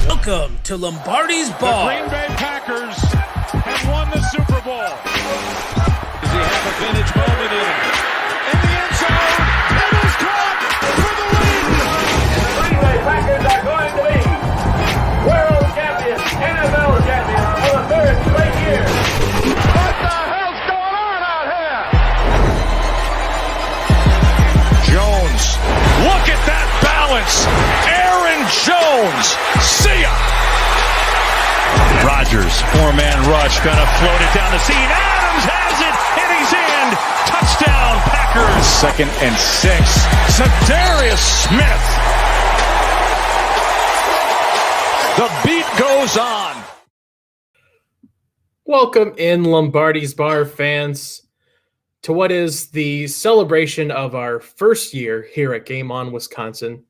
Welcome to Lombardi's Ball. The Green Bay Packers have won the Super Bowl. Does he have a vintage moment in it? In the end zone, it is caught for the lead. The Green Bay Packers are going to be world champions, NFL champions for the third straight year. What the hell's going on out here? Jones, look at that balance. Aaron Jones, see ya. Rodgers, four-man rush, gonna float it down the seam. Adams has it, and he's in. Touchdown, Packers. 2nd and 6. Zadarius Smith. The beat goes on. Welcome in, Lombardi's Bar fans, to what is the celebration of our first year here at Game On Wisconsin,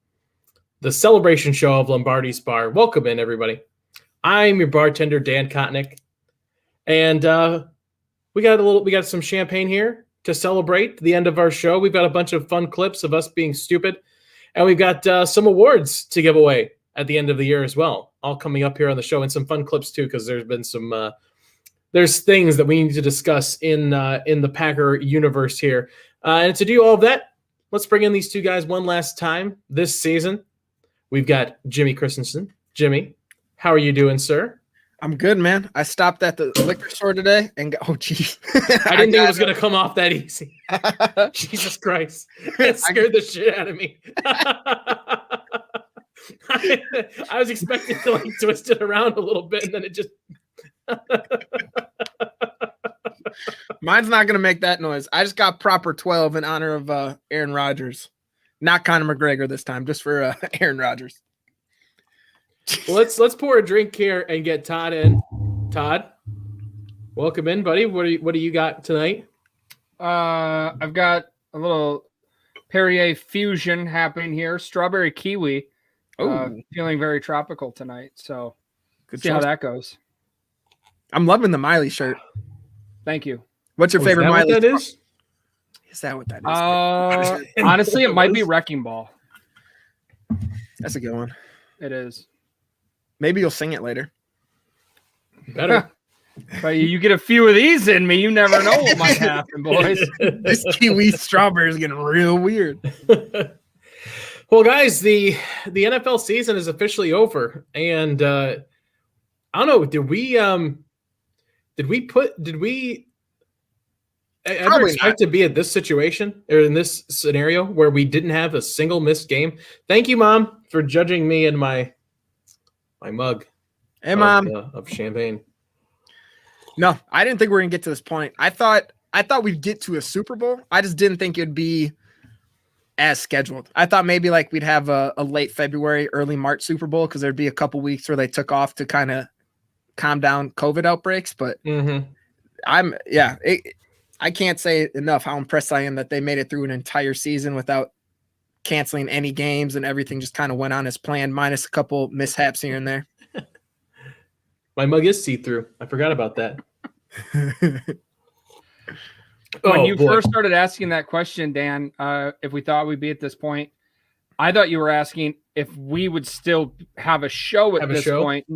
the celebration show of Lombardi's Bar. Welcome in, everybody. I'm your bartender, Dan Kotnick, and we got some champagne here to celebrate the end of our show. We've got a bunch of fun clips of us being stupid, and we've got some awards to give away at the end of the year as well, all coming up here on the show, and some fun clips too, because there's been some there's things that we need to discuss in the Packer universe here, and to do all of that, let's bring in these two guys one last time this season. We've got Jimmy Christensen. Jimmy, how are you doing, sir? I'm good, man. I stopped at the liquor store today and got, oh, geez. I didn't think it was going to come off that easy. Jesus Christ. It scared the shit out of me. I was expecting to like twist it around a little bit, and then it just... Mine's not going to make that noise. I just got proper 12 in honor of Aaron Rodgers. Not Conor McGregor this time, just for Aaron Rodgers. Well, let's pour a drink here and get Todd in. Todd, welcome in, buddy. What do you got tonight? I've got a little Perrier fusion happening here. Strawberry kiwi. Feeling very tropical tonight. So see how that goes. I'm loving the Miley shirt. Thank you. What's your favorite Miley? What that is? Is that what that is? Honestly, it might be Wrecking Ball. That's a good one. It is. Maybe you'll sing it later. Better. But you get a few of these in me, you never know what might happen, boys. This kiwi strawberry is getting real weird. Well, guys, the NFL season is officially over, and I don't know. Did we ever expect to be in this situation or in this scenario where we didn't have a single missed game? Thank you, Mom, for judging me in my mug. Hey, Mom, of champagne. No, I didn't think we were gonna get to this point. I thought we'd get to a Super Bowl. I just didn't think it'd be as scheduled. I thought maybe like we'd have a late February, early March Super Bowl because there'd be a couple weeks where they took off to kind of calm down COVID outbreaks. But I can't say enough how impressed I am that they made it through an entire season without canceling any games, and everything just kind of went on as planned, minus a couple mishaps here and there. My mug is see-through. I forgot about that. When you first started asking that question, Dan, if we thought we'd be at this point, I thought you were asking if we would still have a show at this point.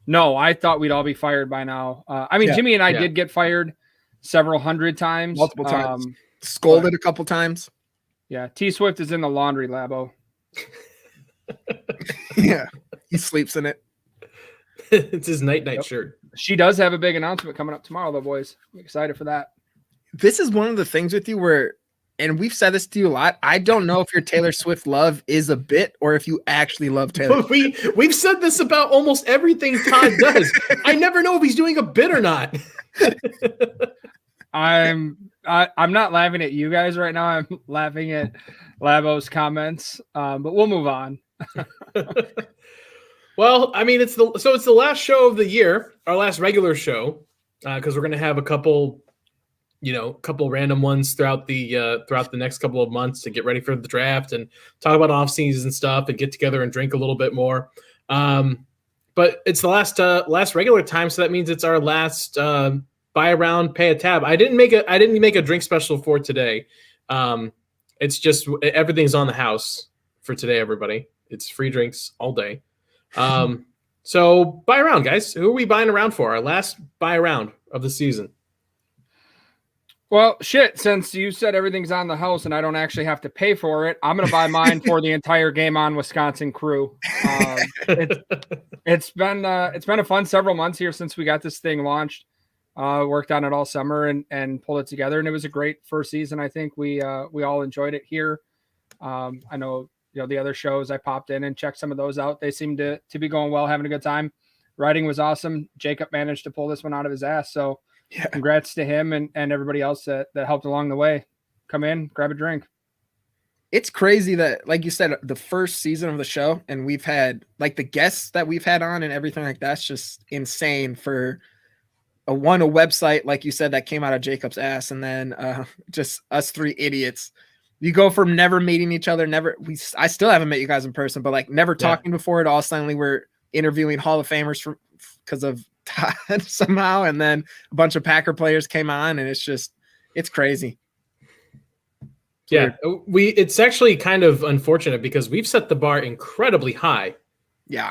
No, I thought we'd all be fired by now. Jimmy and I did get fired several hundred times. Multiple times. Scolded a couple times. Yeah, T-Swift is in the laundry labo. Yeah, he sleeps in it. It's his night shirt. She does have a big announcement coming up tomorrow, though, boys. I'm excited for that. This is one of the things with you where, and we've said this to you a lot, I don't know if your Taylor Swift love is a bit or if you actually love Taylor. We've said this about almost everything Todd does. I never know if he's doing a bit or not. I'm not laughing at you guys right now. I'm laughing at Labo's comments, but we'll move on. Well, I mean, it's the last show of the year, our last regular show, because we're going to have a couple random ones throughout the next couple of months to get ready for the draft and talk about off-season stuff and get together and drink a little bit more. But it's the last regular time, so that means it's our last buy a round, pay a tab. I didn't make a drink special for today. It's just everything's on the house for today, everybody. It's free drinks all day. So buy around, guys. Who are we buying around for? Our last buy around of the season. Well, shit, since you said everything's on the house and I don't actually have to pay for it, I'm going to buy mine for the entire Game On Wisconsin crew. It's been a fun several months here since we got this thing launched. Worked on it all summer and pulled it together, and it was a great first season. I think we all enjoyed it here. I know, the other shows I popped in and checked some of those out. They seemed to be going well, having a good time. Writing was awesome. Jacob managed to pull this one out of his ass. So yeah, congrats to him and everybody else that helped along the way. Come in, grab a drink. It's crazy that, like you said, the first season of the show, and we've had like the guests that we've had on and everything like that's just insane for a website, like you said, that came out of Jacob's ass, and then just us three idiots. You go from never meeting each other, I still haven't met you guys in person, but like never talking before it all. Suddenly we're interviewing Hall of Famers because of Todd somehow, and then a bunch of Packer players came on, and it's crazy. Yeah, it's actually kind of unfortunate because we've set the bar incredibly high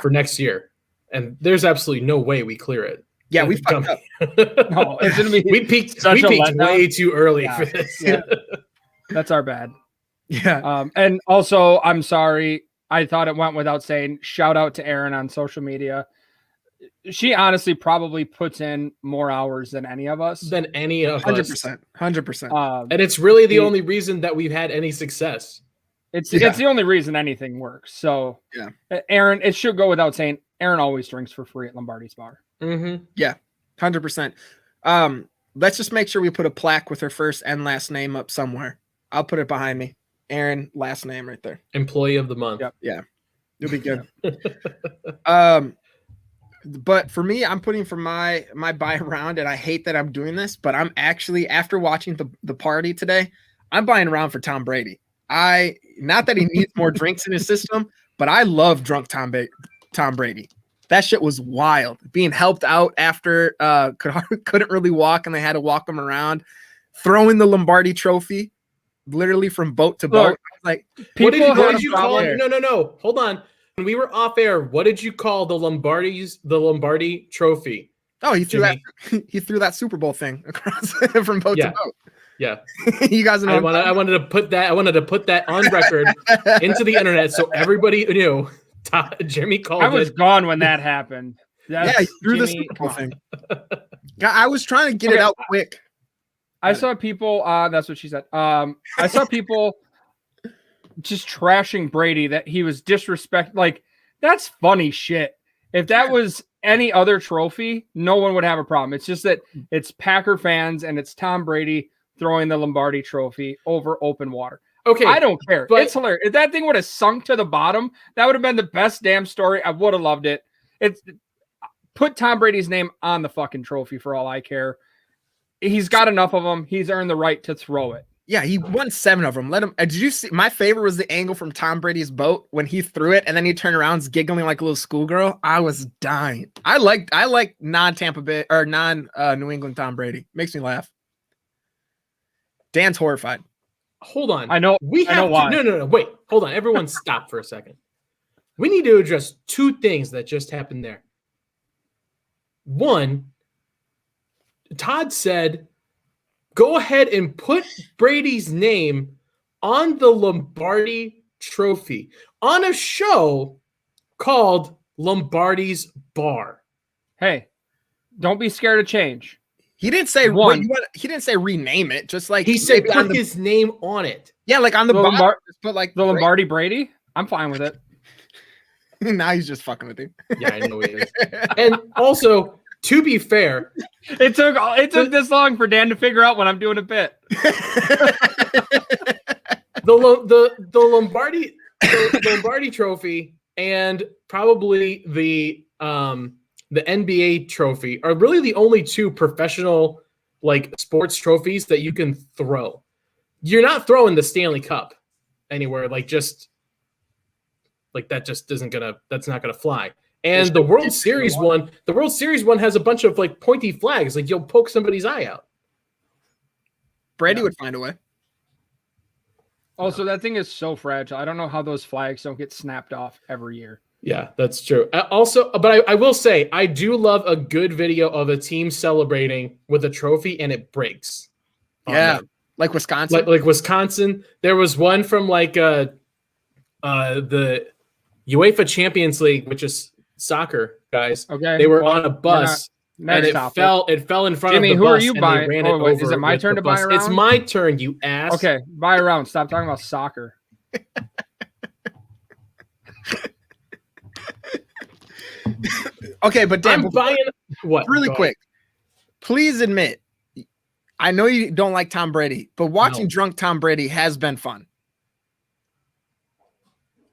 for next year, and there's absolutely no way we clear it. Yeah, we fucked up. No, it's gonna be we peaked way too early for this. Yeah. That's our bad. Yeah. And also, I'm sorry. I thought it went without saying. Shout out to Erin on social media. She honestly probably puts in more hours than any of us. 100%. And it's really the only reason that we've had any success. It's the only reason anything works. So, yeah, Erin, it should go without saying. Erin always drinks for free at Lombardi's Bar. Mm-hmm. Yeah, 100%. Let's just make sure we put a plaque with her first and last name up somewhere. I'll put it behind me. Erin, last name right there. Employee of the month. Yep. Yeah, it'll be good. But for me, I'm putting for my buy around, and I hate that I'm doing this, but I'm actually, after watching the party today, I'm buying around for Tom Brady. Not that he needs more drinks in his system, but I love drunk Tom Brady. That shit was wild. Being helped out after couldn't really walk, and they had to walk him around, throwing the Lombardi trophy literally from boat to boat. Like, what did you call it? No. Hold on. When we were off air, what did you call the Lombardi trophy? Oh, he threw that Super Bowl thing across from boat to boat. Yeah. You guys know. I wanted to put that on record into the internet so everybody knew. Jimmy called it. I was gone when that happened. He threw the Super Bowl thing. I was trying to get it out quick. I saw people. That's what she said. I saw people just trashing Brady, that he was disrespect. Like, that's funny shit. If that was any other trophy, no one would have a problem. It's just that it's Packer fans and it's Tom Brady throwing the Lombardi trophy over open water. Okay, I don't care. It's hilarious. If that thing would have sunk to the bottom, that would have been the best damn story. I would have loved it. Put Tom Brady's name on the fucking trophy for all I care. He's got enough of them. He's earned the right to throw it. Yeah, he won 7 of them. Let him. Did you see? My favorite was the angle from Tom Brady's boat when he threw it, and then he turned around, giggling like a little schoolgirl. I was dying. I like non-Tampa Bay or non-New England Tom Brady. Makes me laugh. Dan's horrified. Hold on. I know. Why. No. Wait. Hold on. Everyone, stop for a second. We need to address 2 things that just happened there. One, Todd said, go ahead and put Brady's name on the Lombardi trophy on a show called Lombardi's Bar. Hey, don't be scared of change. He didn't say he didn't say rename it. Just like he said, put his name on it. Yeah, like on the bottom. Put like the Lombardi Brady. I'm fine with it. Now he's just fucking with him. Yeah, I know he is. And also, to be fair, it took this long for Dan to figure out when I'm doing a bit. the Lombardi trophy and probably the NBA trophy are really the only 2 professional like sports trophies that you can throw. You're not throwing the Stanley Cup anywhere, like just like that just that's not gonna fly. And the World Series one has a bunch of like pointy flags, like you'll poke somebody's eye out. Brady would find a way. Also, that thing is so fragile. I don't know how those flags don't get snapped off every year. Yeah, that's true. Also, but I will say, I do love a good video of a team celebrating with a trophy and it breaks. Yeah, like Wisconsin. Like Wisconsin. There was one from like the UEFA Champions League, which is soccer, guys. Okay. They were on a bus and it fell in front Jimmy, of the who bus. are you and buying? They ran it over Is it my turn to buy a round? It's my turn, you ass. Okay, buy a round. Stop talking about soccer. Okay, but Dan, I'm buying what? Really quick. Please admit, I know you don't like Tom Brady, but watching drunk Tom Brady has been fun.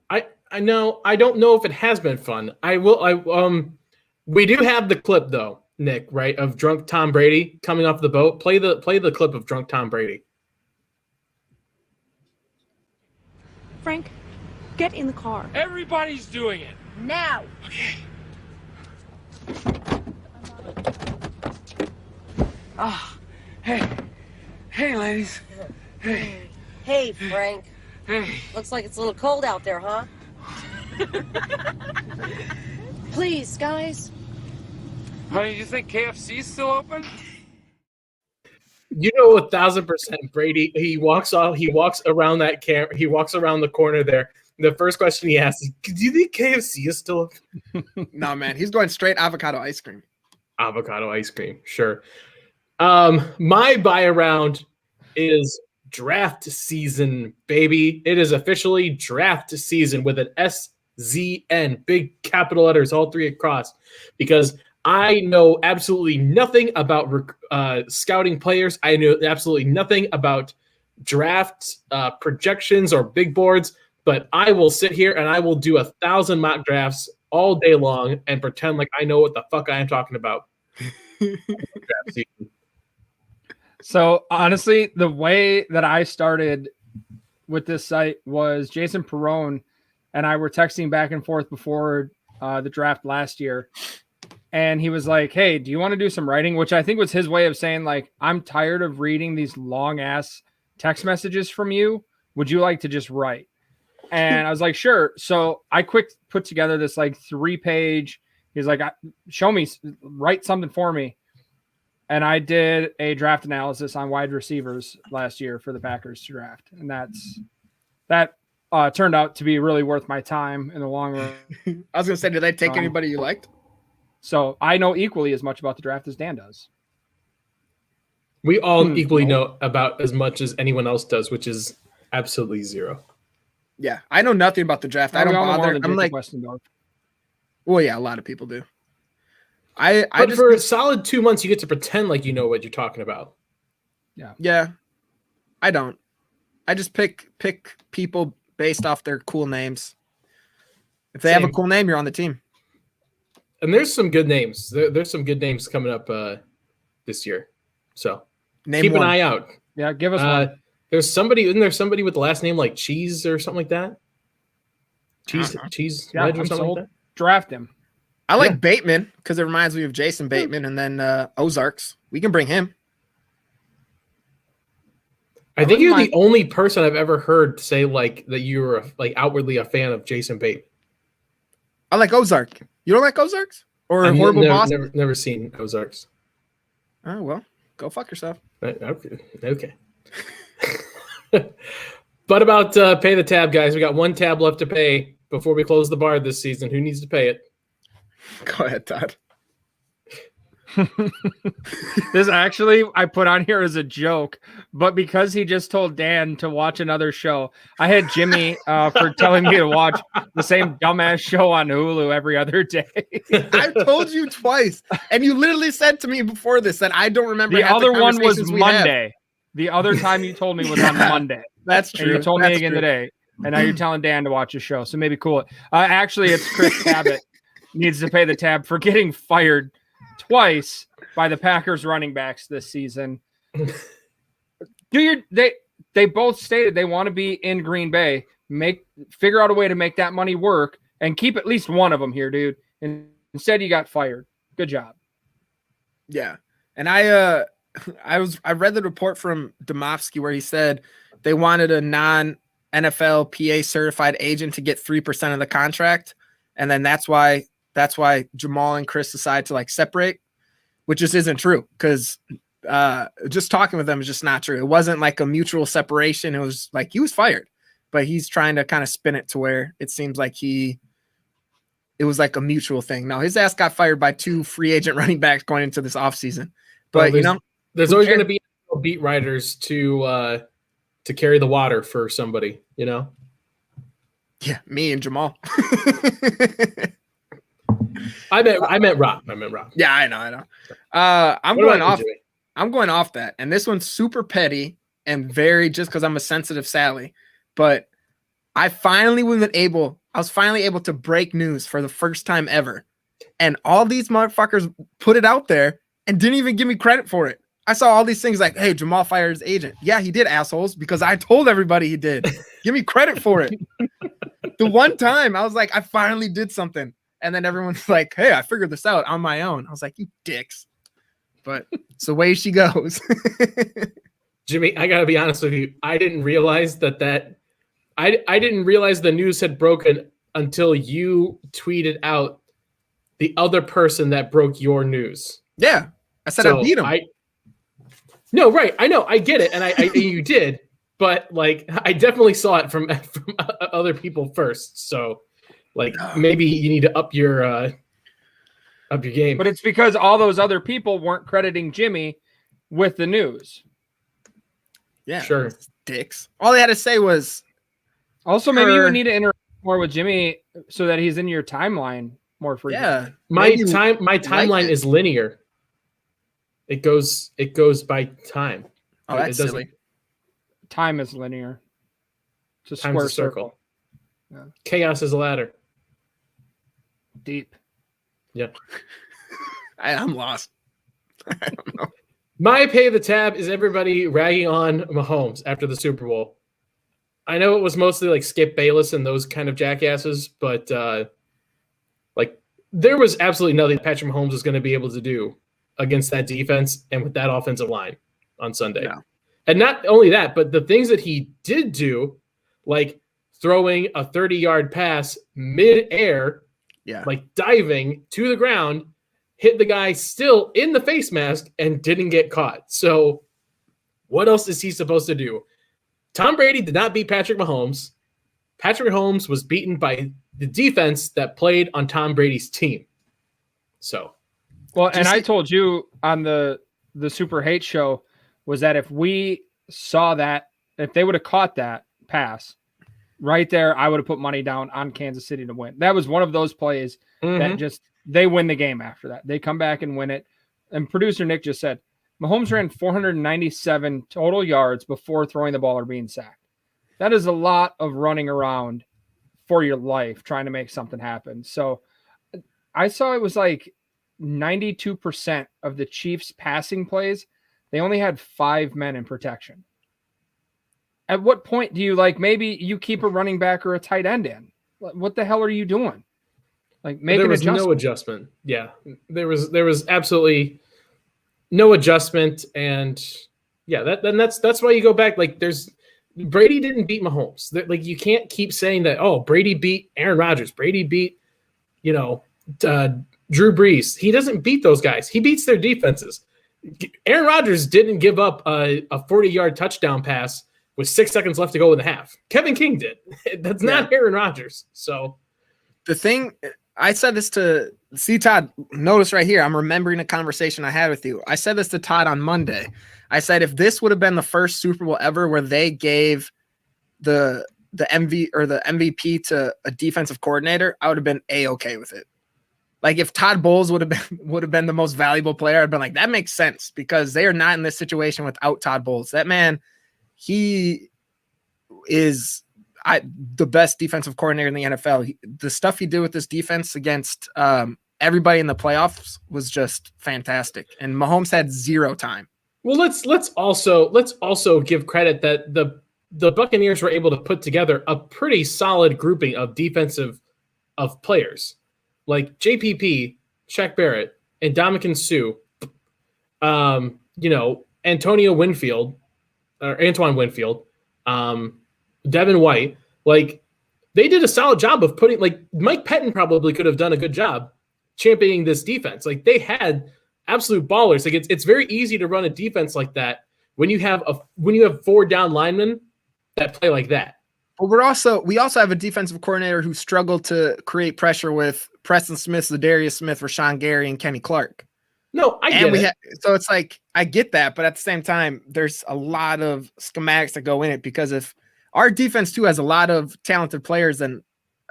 I know. I don't know if it has been fun. We do have the clip though, Nick, right, of drunk Tom Brady coming off the boat. Play the clip of drunk Tom Brady. Frank, get in the car. Everybody's doing it. Now. Okay. Oh, hey, ladies. Hey. Hey, Frank. Hey. Looks like it's a little cold out there, huh? Please, guys. Honey, you think KFC's still open? You know, 1,000% Brady. He walks off. He walks around that camera. He walks around the corner there. The first question he asks is, "Do you think KFC is still open?" No, man. He's going straight avocado ice cream. Avocado ice cream, sure. My buy around is draft season, baby. It is officially draft season with an SZN, big capital letters, all three across, because I know absolutely nothing about scouting players. I know absolutely nothing about draft projections or big boards, but I will sit here and I will do 1,000 mock drafts all day long and pretend like I know what the fuck I am talking about. So honestly, the way that I started with this site was Jason Perrone and I were texting back and forth before the draft last year. And he was like, "Hey, do you want to do some writing?" Which I think was his way of saying, like, "I'm tired of reading these long ass text messages from you. Would you like to just write?" And I was like, "Sure." So I quick put together this like 3-page. He's like, "Show me, write something for me." And I did a draft analysis on wide receivers last year for the Packers to draft. And that turned out to be really worth my time in the long run. I was going to say, did they take anybody you liked? So I know equally as much about the draft as Dan does. We all equally know about as much as anyone else does, which is absolutely zero. Yeah, I know nothing about the draft. I don't bother. I'm like, well, yeah, a lot of people do. But for a solid 2 months, you get to pretend like you know what you're talking about. Yeah. I don't. I just pick people based off their cool names. If they have a cool name, you're on the team. And there's some good names. There's some good names coming up this year. So keep an eye out. Yeah, give us one. Isn't there somebody with the last name like Cheese or something like that? Cheese yeah, Wedge or something like that? Draft him. I like Bateman because it reminds me of Jason Bateman, and then Ozarks. We can bring him. I think you're the only person I've ever heard say like that you were like outwardly a fan of Jason Bateman. I like Ozark. You don't like Ozarks or Horrible Boss? Never seen Ozarks. Oh well, go fuck yourself. Okay. But about pay the tab, guys. We got one tab left to pay before we close the bar this season. Who needs to pay it? Go ahead, Todd. This actually I put on here as a joke, but because he just told Dan to watch another show, I had Jimmy for telling me to watch the same dumbass show on Hulu every other day. I told you twice, and you literally said to me before this that I don't remember. The other one was Monday. The other time you told me was on Monday. That's true. And you told me again today, and now you're telling Dan to watch a show. So maybe cool it. Actually, it's Chris Cabot needs to pay the tab for getting fired twice by the Packers running backs this season. They both stated they want to be in Green Bay, figure out a way to make that money work and keep at least one of them here, dude. And instead you got fired. Good job. Yeah. And I read the report from Domofsky where he said they wanted a non-NFL PA certified agent to get 3% of the contract. And then that's why Jamal and Chris decide to like separate, which just isn't true, because just talking with them is just not true. It wasn't like a mutual separation. It was like he was fired, but he's trying to kind of spin it to where it seems like it was like a mutual thing. No, his ass got fired by 2 free agent running backs going into this offseason. But there's always going to be beat writers to carry the water for somebody, Yeah, me and Jamal. I meant Rob. Yeah, I know. I'm going off that, and this one's super petty and very just because I'm a sensitive Sally. But I was finally able to break news for the first time ever, and all these motherfuckers put it out there and didn't even give me credit for it. I saw all these things like, "Hey, Jamal fired his agent." Yeah, he did, assholes, because I told everybody he did. Give me credit for it. The one time I was like, I finally did something. And then everyone's like, "Hey, I figured this out on my own." I was like, "You dicks." But it's the way she goes. Jimmy, I got to be honest with you. I didn't realize I didn't realize the news had broken until you tweeted out the other person that broke your news. Yeah. I said I beat him. No, right. I know. I get it. And you did. But, like, I definitely saw it from other people first. So, like, maybe you need to up your game. But it's because all those other people weren't crediting Jimmy with the news. Yeah, sure. Dicks. All they had to say was. Also, maybe you need to interact more with Jimmy so that he's in your timeline more frequently. Yeah, my timeline is linear. It goes by time. Oh, that's silly. Time is linear. It's a square circle. Yeah. Chaos is a ladder. Deep. Yeah. I'm lost. I don't know. My pay the tab is everybody ragging on Mahomes after the Super Bowl. I know it was mostly like Skip Bayless and those kind of jackasses, but like there was absolutely nothing Patrick Mahomes was going to be able to do against that defense and with that offensive line on Sunday. No. And not only that, but the things that he did do, like throwing a 30-yard pass mid-air, like diving to the ground, hit the guy still in the face mask and didn't get caught. So what else is he supposed to do? Tom Brady did not beat Patrick Mahomes. Patrick Mahomes was beaten by the defense that played on Tom Brady's team. So, well, and I told you on the Super Hate show was that if we saw that, if they would have caught that pass right there, I would have put money down on Kansas City to win. That was one of those plays that just, they win the game after that. They come back and win it. And producer Nick just said, Mahomes ran 497 total yards before throwing the ball or being sacked. That is a lot of running around for your life trying to make something happen. So I saw it was like 92% of the Chiefs passing plays, they only had 5 men in protection. At what point do you maybe you keep a running back or a tight end in? What the hell are you doing? Like make an adjustment. No adjustment. Yeah. There was absolutely no adjustment. And yeah, that's why you go back. Like Brady didn't beat Mahomes. Like you can't keep saying that, oh, Brady beat Aaron Rodgers. Brady beat, Drew Brees. He doesn't beat those guys. He beats their defenses. Aaron Rodgers didn't give up a 40-yard touchdown pass with 6 seconds left to go in the half. Kevin King did. That's not Aaron Rodgers. So the thing, I said this to Todd, notice right here, I'm remembering a conversation I had with you. I said this to Todd on Monday. I said, if this would have been the first Super Bowl ever where they gave the MVP to a defensive coordinator, I would have been A-okay with it. Like if Todd Bowles would have been the most valuable player, I'd been like, that makes sense because they are not in this situation without Todd Bowles. That man, he is the best defensive coordinator in the NFL. The stuff he did with this defense against everybody in the playoffs was just fantastic. And Mahomes had 0 time. Well, let's also give credit that the Buccaneers were able to put together a pretty solid grouping of players. Like JPP, Shaq Barrett, and Ndamukong Suh, Antoine Winfield, Devin White. Like they did a solid job of putting, like, Mike Pettin probably could have done a good job championing this defense. Like, they had absolute ballers. Like, it's very easy to run a defense like that when you have 4 down linemen that play like that. But we also have a defensive coordinator who struggled to create pressure with Preston Smith, Zadarius Smith, Rashawn Gary, and Kenny Clark. No, I get it. So it's like, I get that, but at the same time, there's a lot of schematics that go in it, because if our defense too has a lot of talented players, then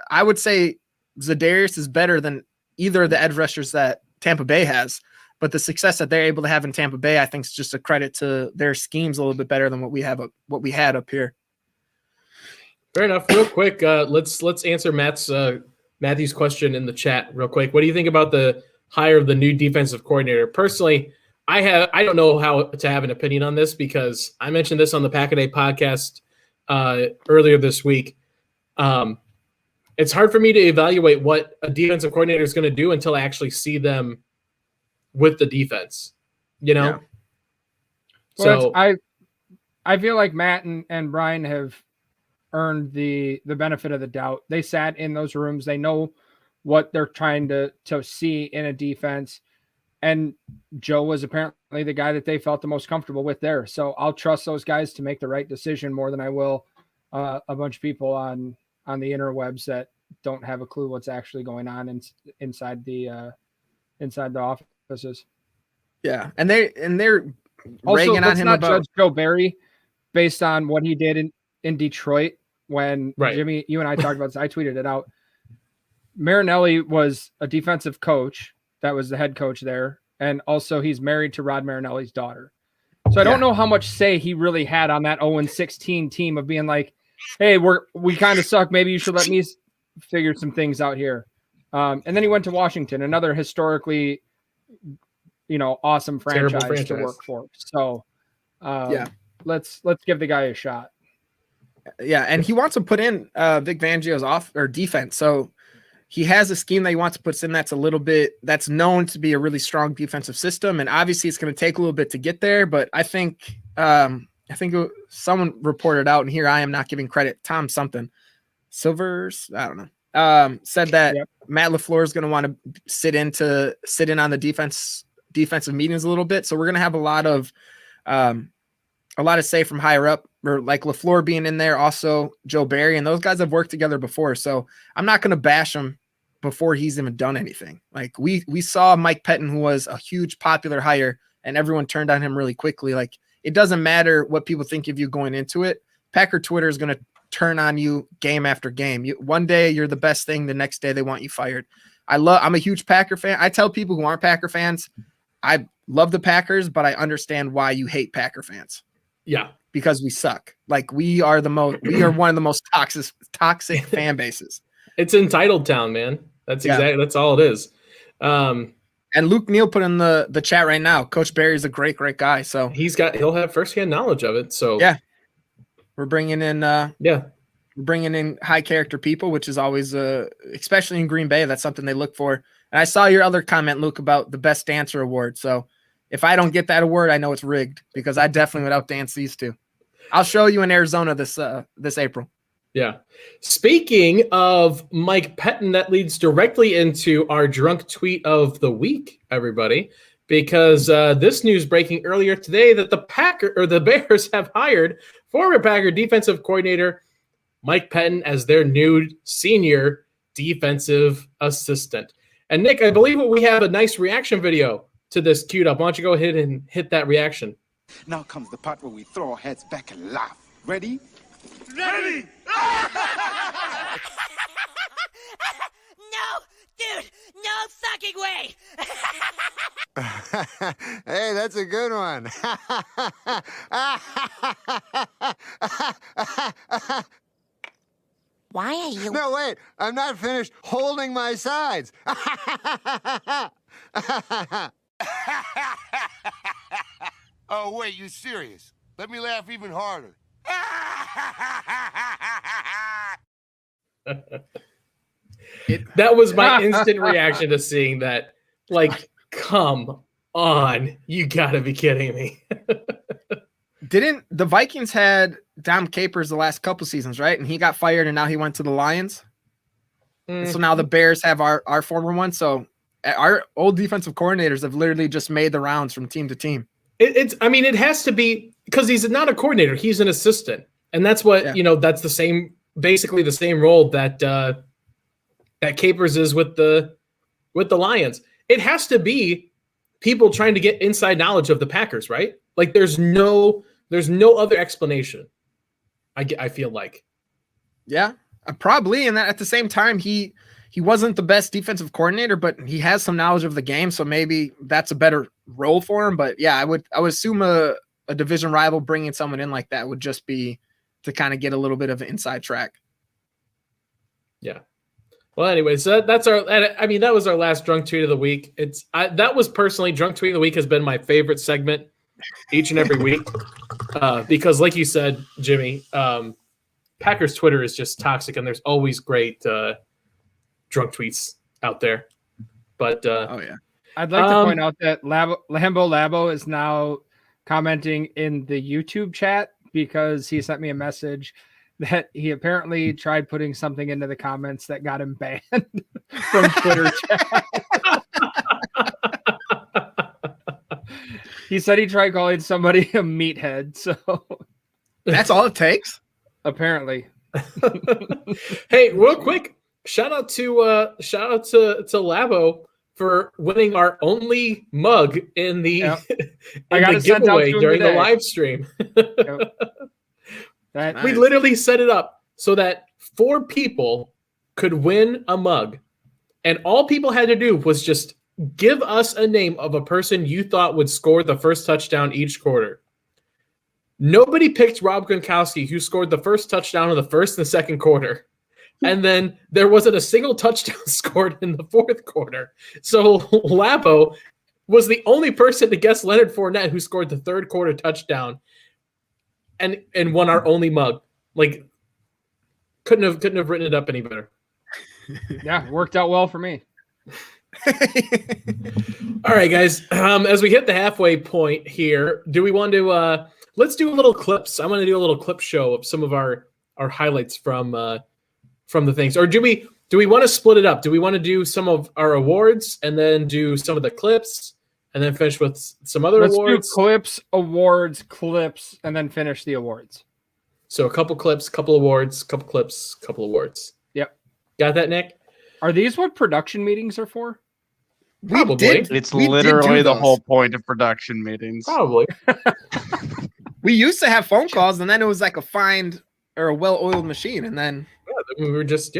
I would say Zadarius is better than either of the edge rushers that Tampa Bay has. But the success that they're able to have in Tampa Bay, I think, is just a credit to their schemes a little bit better than what we had up here. Fair enough. Real quick, let's answer Matthew's question in the chat real quick. What do you think about the hire of the new defensive coordinator? Personally, I don't know how to have an opinion on this, because I mentioned this on the Pack-A-Day podcast earlier this week. It's hard for me to evaluate what a defensive coordinator is going to do until I actually see them with the defense, you know? Yeah. Well, so I feel like Matt and Brian have earned the benefit of the doubt. They sat in those rooms. They know what they're trying to see in a defense. And Joe was apparently the guy that they felt the most comfortable with there. So I'll trust those guys to make the right decision more than I will a bunch of people on the interwebs that don't have a clue what's actually going on inside the offices. Yeah. And they're also, ragging on him not about judge Joe Barry based on what he did in Detroit when Jimmy, you and I talked about this. I tweeted it out. Marinelli was a defensive coach. That was the head coach there. And also he's married to Rod Marinelli's daughter. So I don't know how much say he really had on that 0-16 team of being like, hey, we kind of suck. Maybe you should let me figure some things out here. And then he went to Washington, another historically, awesome franchise to work for. So let's give the guy a shot. Yeah, and he wants to put in Vic Fangio's defense. So he has a scheme that he wants to put in that's known to be a really strong defensive system. And obviously it's going to take a little bit to get there. But I think someone reported out, and here I am not giving credit, Tom something, Silvers, I don't know, said that Matt LaFleur is going to want to sit in on the defensive meetings a little bit. So we're going to have a lot of say from higher up, or like LaFleur being in there, also Joe Barry, and those guys have worked together before. So I'm not going to bash him before he's even done anything. Like we saw Mike Pettin, who was a huge popular hire, and everyone turned on him really quickly. Like, it doesn't matter what people think of you going into it. Packer Twitter is going to turn on you game after game. One day you're the best thing, the next day they want you fired. I'm a huge Packer fan. I tell people who aren't Packer fans, I love the Packers, but I understand why you hate Packer fans. Yeah. Because we suck. Like, we are one of the most toxic fan bases. It's entitled town, man. That's that's all it is. And Luke Neal put in the chat right now, Coach Barry is a great guy. So he'll have firsthand knowledge of it. So yeah, we're bringing in high character people, which is always especially in Green Bay, that's something they look for. And I saw your other comment, Luke, about the best dancer award. So if I don't get that award, I know it's rigged, because I definitely would outdance these two. I'll show you in Arizona this April. Yeah. Speaking of Mike Pettin, that leads directly into our drunk tweet of the week, everybody, because this news breaking earlier today that the Bears have hired former Packer defensive coordinator Mike Pettin as their new senior defensive assistant. And Nick, I believe we have a nice reaction video to this queued up. Why don't you go ahead and hit that reaction? Now comes the part where we throw our heads back and laugh. Ready? Ready! No, dude, no fucking way. Hey, that's a good one. Why are you? No, wait, I'm not finished holding my sides. Oh, wait, you serious? Let me laugh even harder. That was my instant reaction to seeing that. Like, come on. You gotta be kidding me. Didn't the Vikings had Dom Capers the last couple seasons, right? And he got fired, and now he went to the Lions. So now the Bears have our former one. So our old defensive coordinators have literally just made the rounds from team to team. It has to be because he's not a coordinator; he's an assistant, and that's what that's basically the same role that that Capers is with the Lions. It has to be people trying to get inside knowledge of the Packers, right? Like there's no other explanation. I feel like. Yeah, probably. And that at the same time, he wasn't the best defensive coordinator, but he has some knowledge of the game. So maybe that's a better role for him. But yeah, I would assume a division rival bringing someone in like that would just be to kind of get a little bit of an inside track. Yeah. Well, anyways, that's that was our last drunk tweet of the week. That was personally drunk tweet of the week has been my favorite segment each and every week because, like you said, Jimmy, Packers Twitter is just toxic, and there's always great drunk tweets out there. But I'd like to point out that Lambo Labo is now commenting in the YouTube chat because he sent me a message that he apparently tried putting something into the comments that got him banned from Twitter chat. He said he tried calling somebody a meathead, so that's all it takes. Apparently. Hey, real quick, shout out to Labo for winning our only mug in the, the giveaway during the live stream. We literally set it up so that 4 people could win a mug, and all people had to do was just give us a name of a person you thought would score the first touchdown each quarter. Nobody picked Rob Gronkowski, who scored the first touchdown in the first and second quarter. And then there wasn't a single touchdown scored in the fourth quarter. So Labo was the only person to guess Leonard Fournette, who scored the third quarter touchdown and won our only mug. Like, couldn't have written it up any better. Yeah, worked out well for me. All right, guys. As we hit the halfway point here, do we want to let's do a little clips? I want to do a little clip show of some of our highlights from the things. Or do we want to split it up? Do we want to do some of our awards and then do some of the clips and then finish with some other awards? Let's do clips, awards, clips, and then finish the awards. So a couple clips, couple awards, couple clips, couple awards. Yep. Got that, Nick? Are these what production meetings are for? Probably. It's literally the whole point of production meetings. Probably. We used to have phone calls, and then it was like a find or a well-oiled machine, and then we were just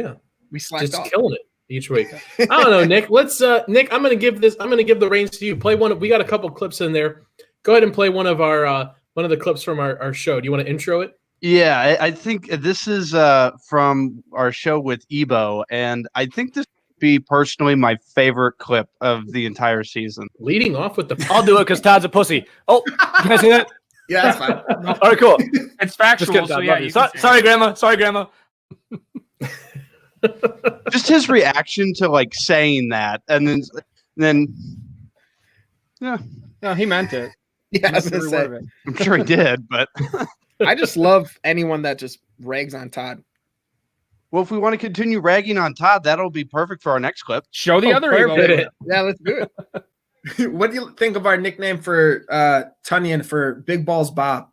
we slacked off. Killing it each week. I don't know, Nick. Let's Nick, I'm gonna give the reins to you. Play one. We got a couple clips in there. Go ahead and play one of the clips from our show. Do you want to intro it? Yeah, I think this is from our show with Ebo, and I think this would be personally my favorite clip of the entire season. Leading off with the I'll do it because Todd's a pussy. Oh, can I say that? Yeah, that's fine. All right, cool. It's factual. So yeah, sorry, Grandma. Sorry, Grandma. Just his reaction to like saying that, and then yeah, no, he meant it. Yeah, I was gonna say. I'm sure he did, but I just love anyone that just rags on Todd. Well, if we want to continue ragging on Todd, that'll be perfect for our next clip. Show the other Ebo. Yeah, let's do it. What do you think of our nickname for Tunyon for Big Balls Bob?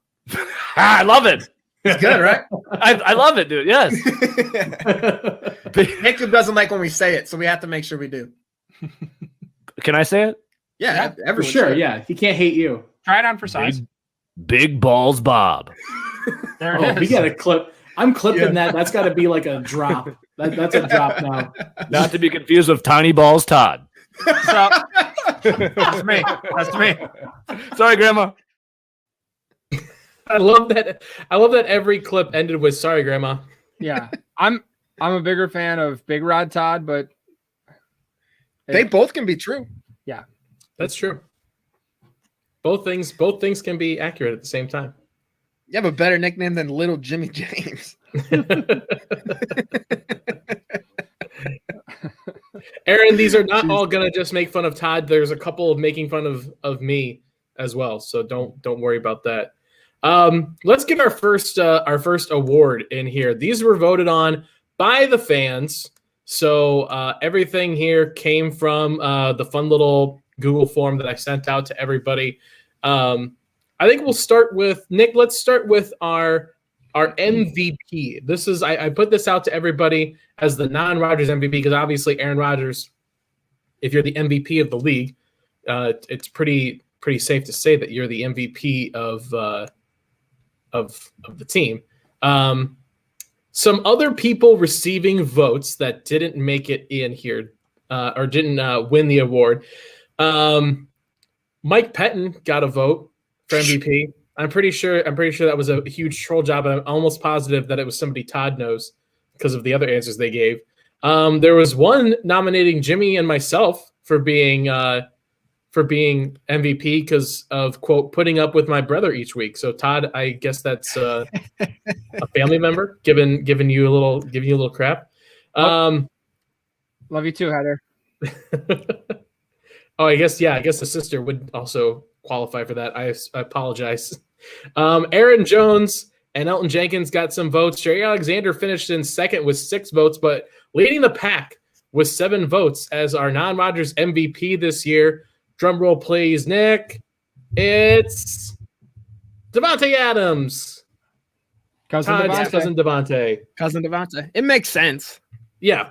I love it. It's good, right? I love it, dude. Yes. Nick doesn't like when we say it, so we have to make sure we do. Can I say it? Yeah, for sure. Yeah, he can't hate you. Try it on for size. Big Balls Bob. There it is. We got a clip. I'm clipping that. That's got to be like a drop. That's a drop now. Not to be confused with Tiny Balls Todd. That's me. Sorry, Grandma. I love that every clip ended with "Sorry, Grandma." Yeah, I'm a bigger fan of Big Rod Todd, but they both can be true. Yeah, that's true. Both things can be accurate at the same time. You have a better nickname than Little Jimmy James. Aaron, these are not all gonna just make fun of Todd. There's a couple of making fun of me as well, so don't worry about that. Let's get our first award in here. These were voted on by the fans. So everything here came from the fun little Google form that I sent out to everybody. I think we'll start with Nick. Let's start with our MVP. This is I put this out to everybody as the non-Rodgers MVP because obviously Aaron Rodgers, if you're the MVP of the league, it's pretty safe to say that you're the MVP of the team. Some other people receiving votes that didn't make it in here or didn't win the award. Mike Pettin got a vote for MVP. I'm pretty sure that was a huge troll job, and I'm almost positive that it was somebody Todd knows because of the other answers they gave. There was one nominating Jimmy and myself for being MVP because of, quote, putting up with my brother each week. So Todd, I guess that's a family member giving you a little crap. Love you too, Heather. Oh, I guess the sister would also qualify for that. I apologize. Aaron Jones and Elton Jenkins got some votes. Jerry Alexander finished in second with 6 votes, but leading the pack with 7 votes as our non-Rodgers MVP this year. Drum roll, please, Nick. It's Devontae Adams. Cousin Devontae. It makes sense. Yeah.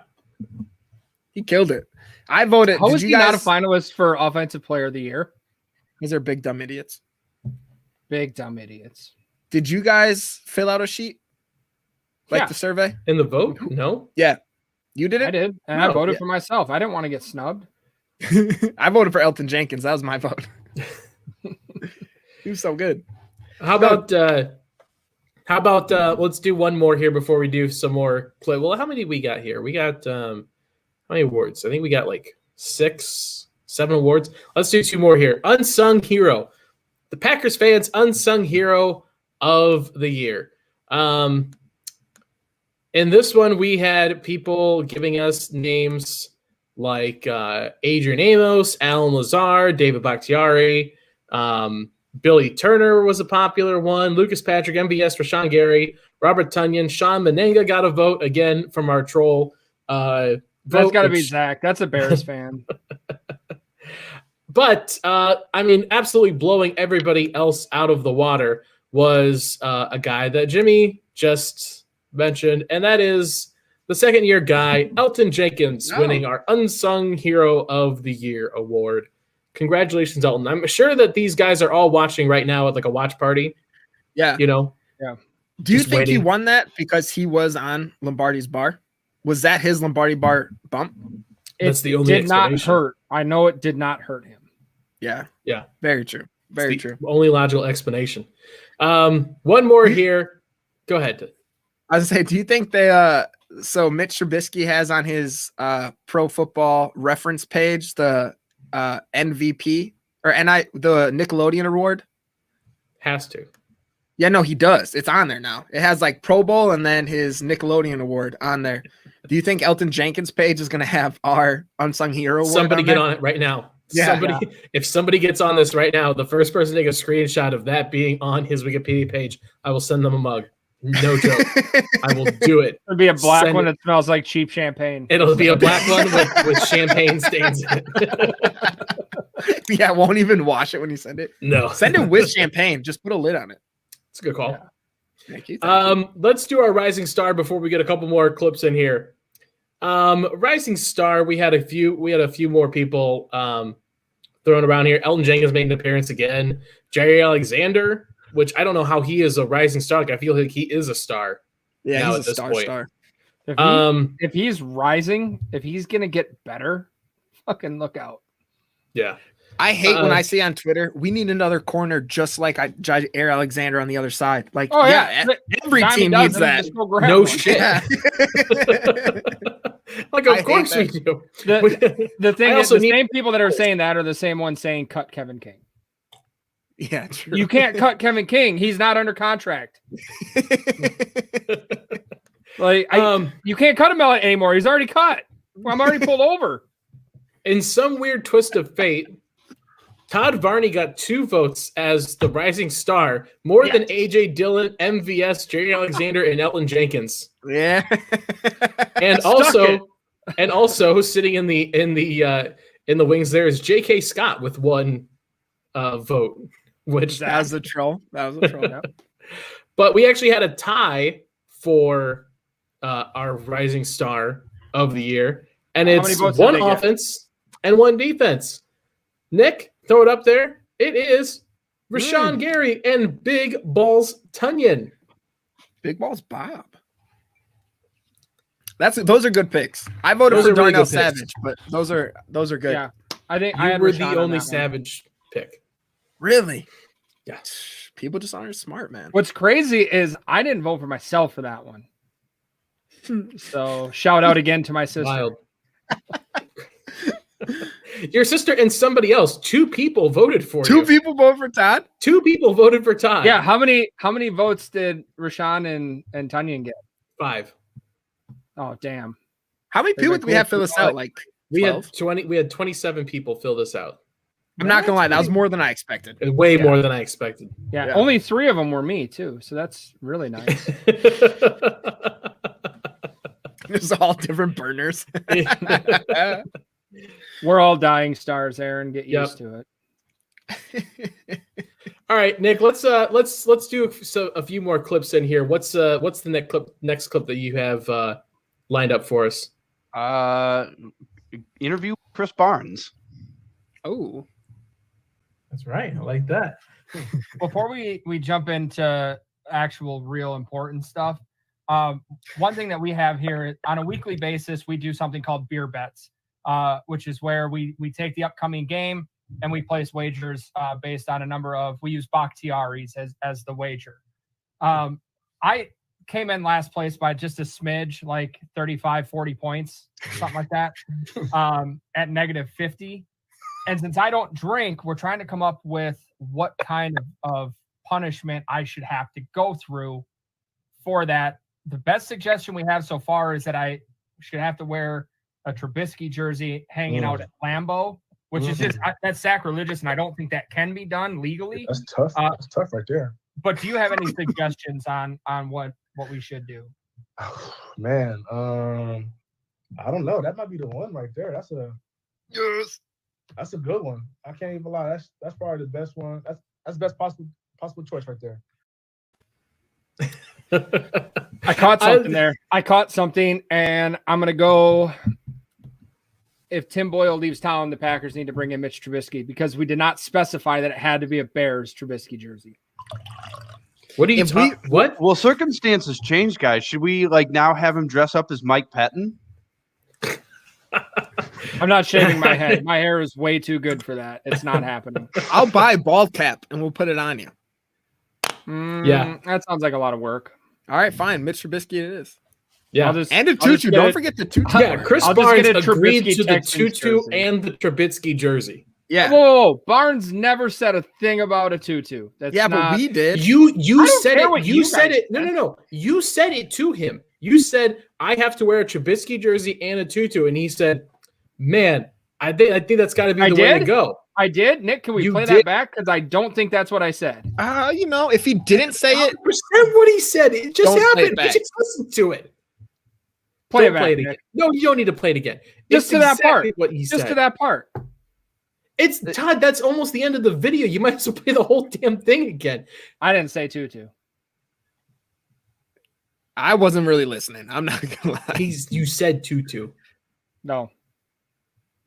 He killed it. I voted. How is he not a finalist for Offensive Player of the Year? Because they're big, dumb idiots. Big, dumb idiots. Did you guys fill out a sheet? The survey? In the vote? No. Yeah. You did it? I did. And I voted for myself. I didn't want to get snubbed. I voted for Elton Jenkins. That was my vote. He was so good. How about let's do one more here before we do some more play. Well, how many we got here? We got how many awards? I think we got like 6, 7 awards. Let's do 2 more here. Unsung Hero. The Packers fans' Unsung Hero of the Year. In this one, we had people giving us names like Adrian Amos, Alan Lazar, David Bakhtiari, Billy Turner was a popular one, Lucas Patrick, MBS, Rashawn Gary, Robert Tunyon, Sean Menenga got a vote again from our troll. That's got to be Zach. That's a Bears fan. But, absolutely blowing everybody else out of the water was a guy that Jimmy just mentioned, and that is the second-year guy, Elton Jenkins, winning our Unsung Hero of the Year award. Congratulations, Elton. I'm sure that these guys are all watching right now at like a watch party. Yeah. Yeah. Do you think he won that because he was on Lombardi's bar? Was that his Lombardi bar bump? That's the only explanation. Did not hurt. I know it did not hurt him. Yeah. Yeah. Very true. Very true. Only logical explanation. One more here. Go ahead. I was going to say, do you think they so Mitch Trubisky has on his Pro Football Reference page the MVP or the Nickelodeon award? Has to. Yeah, no, he does. It's on there now. It has like Pro Bowl and then his Nickelodeon award on there. Do you think Elton Jenkins' page is going to have our Unsung Hero award? Somebody get on it right now. Yeah. If somebody gets on this right now, the first person to take a screenshot of that being on his Wikipedia page, I will send them a mug. No joke. I will do it. It'll be a black one that smells like cheap champagne. It'll be a black one with champagne stains in it. Yeah, won't even wash it when you send it. No. Send it with champagne. Just put a lid on it. It's a good call. Yeah. Thank you. Let's do our Rising Star before we get a couple more clips in here. Rising Star, we had a few more people thrown around here. Elton Jenkins made an appearance again. Jerry Alexander, which I don't know how he is a rising star. Like I feel like he is a star. Yeah, he's a star. If he's rising, if he's gonna get better, fucking look out. Yeah. I hate when I see on Twitter, we need another corner just like Jair Alexander on the other side. Like, every team needs that. No shit. Yeah. Like, of course we do. The thing is, the same people that are saying that are the same ones saying cut Kevin King. Yeah, true. You can't cut Kevin King. He's not under contract. You can't cut him out anymore. He's already cut. I'm already pulled over. In some weird twist of fate, Todd Varney got 2 votes as the rising star, more than AJ Dillon, MVS, Jerry Alexander, and Elton Jenkins. Yeah. And also sitting in the wings there is J.K. Scott with 1 vote. Which that was a troll. Yeah. But we actually had a tie for our rising star of the year, and it's 1 offense and 1 defense. Nick, throw it up there. It is Rashawn Gary and Big Balls Tunyon. Big Balls Bob. Those are good picks. I voted for Darnell Savage, but those are good. Yeah, I think you were the only Savage pick. Really? Yeah. People just aren't smart, man. What's crazy is I didn't vote for myself for that one. So shout out again to my sister. Wild. Your sister and somebody else. 2 people voted for you. 2 people voted for Todd? 2 people voted for Todd. Yeah. How many votes did Rashawn and Tunyon get? 5. Oh, damn. How many people did we have fill this out? Like 12? We had 27 people fill this out. I'm not gonna lie, that was more than I expected. Way more than I expected. Yeah, only 3 of them were me too, so that's really nice. It's all different burners. We're all dying stars, Aaron. Get used to it. All right, Nick. Let's do a few more clips in here. What's the next clip that you have lined up for us? Interview with Chris Barnes. Oh. That's right. I like that. Before we jump into actual real important stuff, one thing that we have here on a weekly basis, we do something called beer bets, which is where we take the upcoming game and we place wagers based on a number of, we use Bakhtiari's as the wager. I came in last place by just a smidge, like 35, 40 points, something like that, at -50. And since I don't drink, we're trying to come up with what kind of punishment I should have to go through for that. The best suggestion we have so far is that I should have to wear a Trubisky jersey hanging out at Lambeau, which is just that's sacrilegious, and I don't think that can be done legally. That's tough. That's tough right there. But do you have any suggestions on what we should do? Man, I don't know. That might be the one right there. That's a good one. I can't even lie. That's probably the best one. That's the best possible choice right there. I caught something there. I caught something, and I'm gonna go. If Tim Boyle leaves town, the Packers need to bring in Mitch Trubisky because we did not specify that it had to be a Bears Trubisky jersey. What do you what? Well, circumstances change, guys. Should we now have him dress up as Mike Patton? I'm not shaving my head. My hair is way too good for that. It's not happening. I'll buy a bald cap and we'll put it on you. Yeah, that sounds like a lot of work. All right, fine. Mitch Trubisky it is. Yeah, and a tutu. Don't forget the tutu. Yeah, Chris Barnes agreed to the tutu and the Trubisky jersey. Yeah. Whoa, Barnes never said a thing about a tutu. That's but we did. You said it. You said it. No. You said it to him. You said I have to wear a Trubisky jersey and a tutu, and he said, "Man, I think that's got to be the way to go." I did. Nick, can we play that back? Because I don't think that's what I said. If he didn't say it, what he said. It just happened. Just listen to it. Play it back. Again. No, you don't need to play it again. Just to that part. What he said. Just to that part. It's Todd. That's almost the end of the video. You might as well play the whole damn thing again. I didn't say tutu. I wasn't really listening. I'm not gonna lie. You said tutu. No.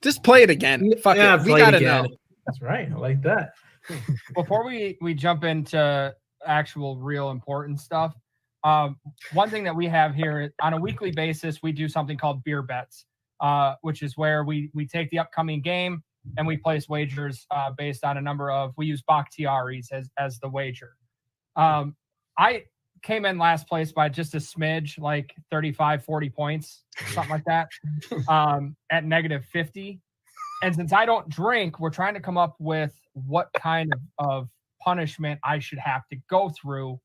Just play it again. Fuck it. We gotta know. That's right. I like that. Before we jump into actual real important stuff, one thing that we have here on a weekly basis, we do something called beer bets, which is where we take the upcoming game and we place wagers based on a number of, we use Bakhtiari's as the wager. I came in last place by just a smidge, like 35, 40 points, something like that, at -50. And since I don't drink, we're trying to come up with what kind of punishment I should have to go through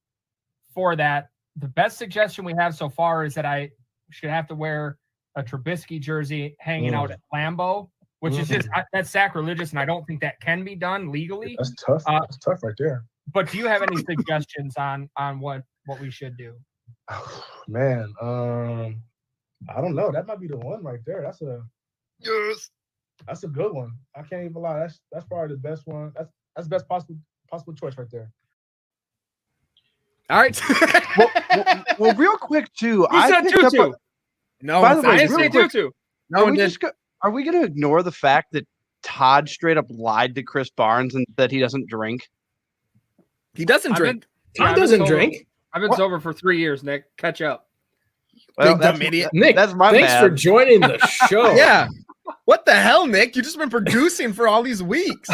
for that. The best suggestion we have so far is that I should have to wear a Trubisky jersey hanging out at Lambeau, which is just that's sacrilegious, and I don't think that can be done legally. That's tough. That's tough right there. But do you have any suggestions on what we should do? Man, I don't know. That might be the one right there. That's a good one. I can't even lie. That's probably the best one. That's the best possible choice right there. All right. well, real quick too. Who said Tutu? No, by the way, I didn't say Tutu. No, are we going to ignore the fact that Todd straight up lied to Chris Barnes and that he doesn't drink? He doesn't drink. Todd doesn't drink. I've been sober for 3 years, Nick. Catch up. Well, Big dumb idiot. Nick, that's my thanks bad. for joining the show. Yeah. What the hell, Nick? You've just been producing for all these weeks.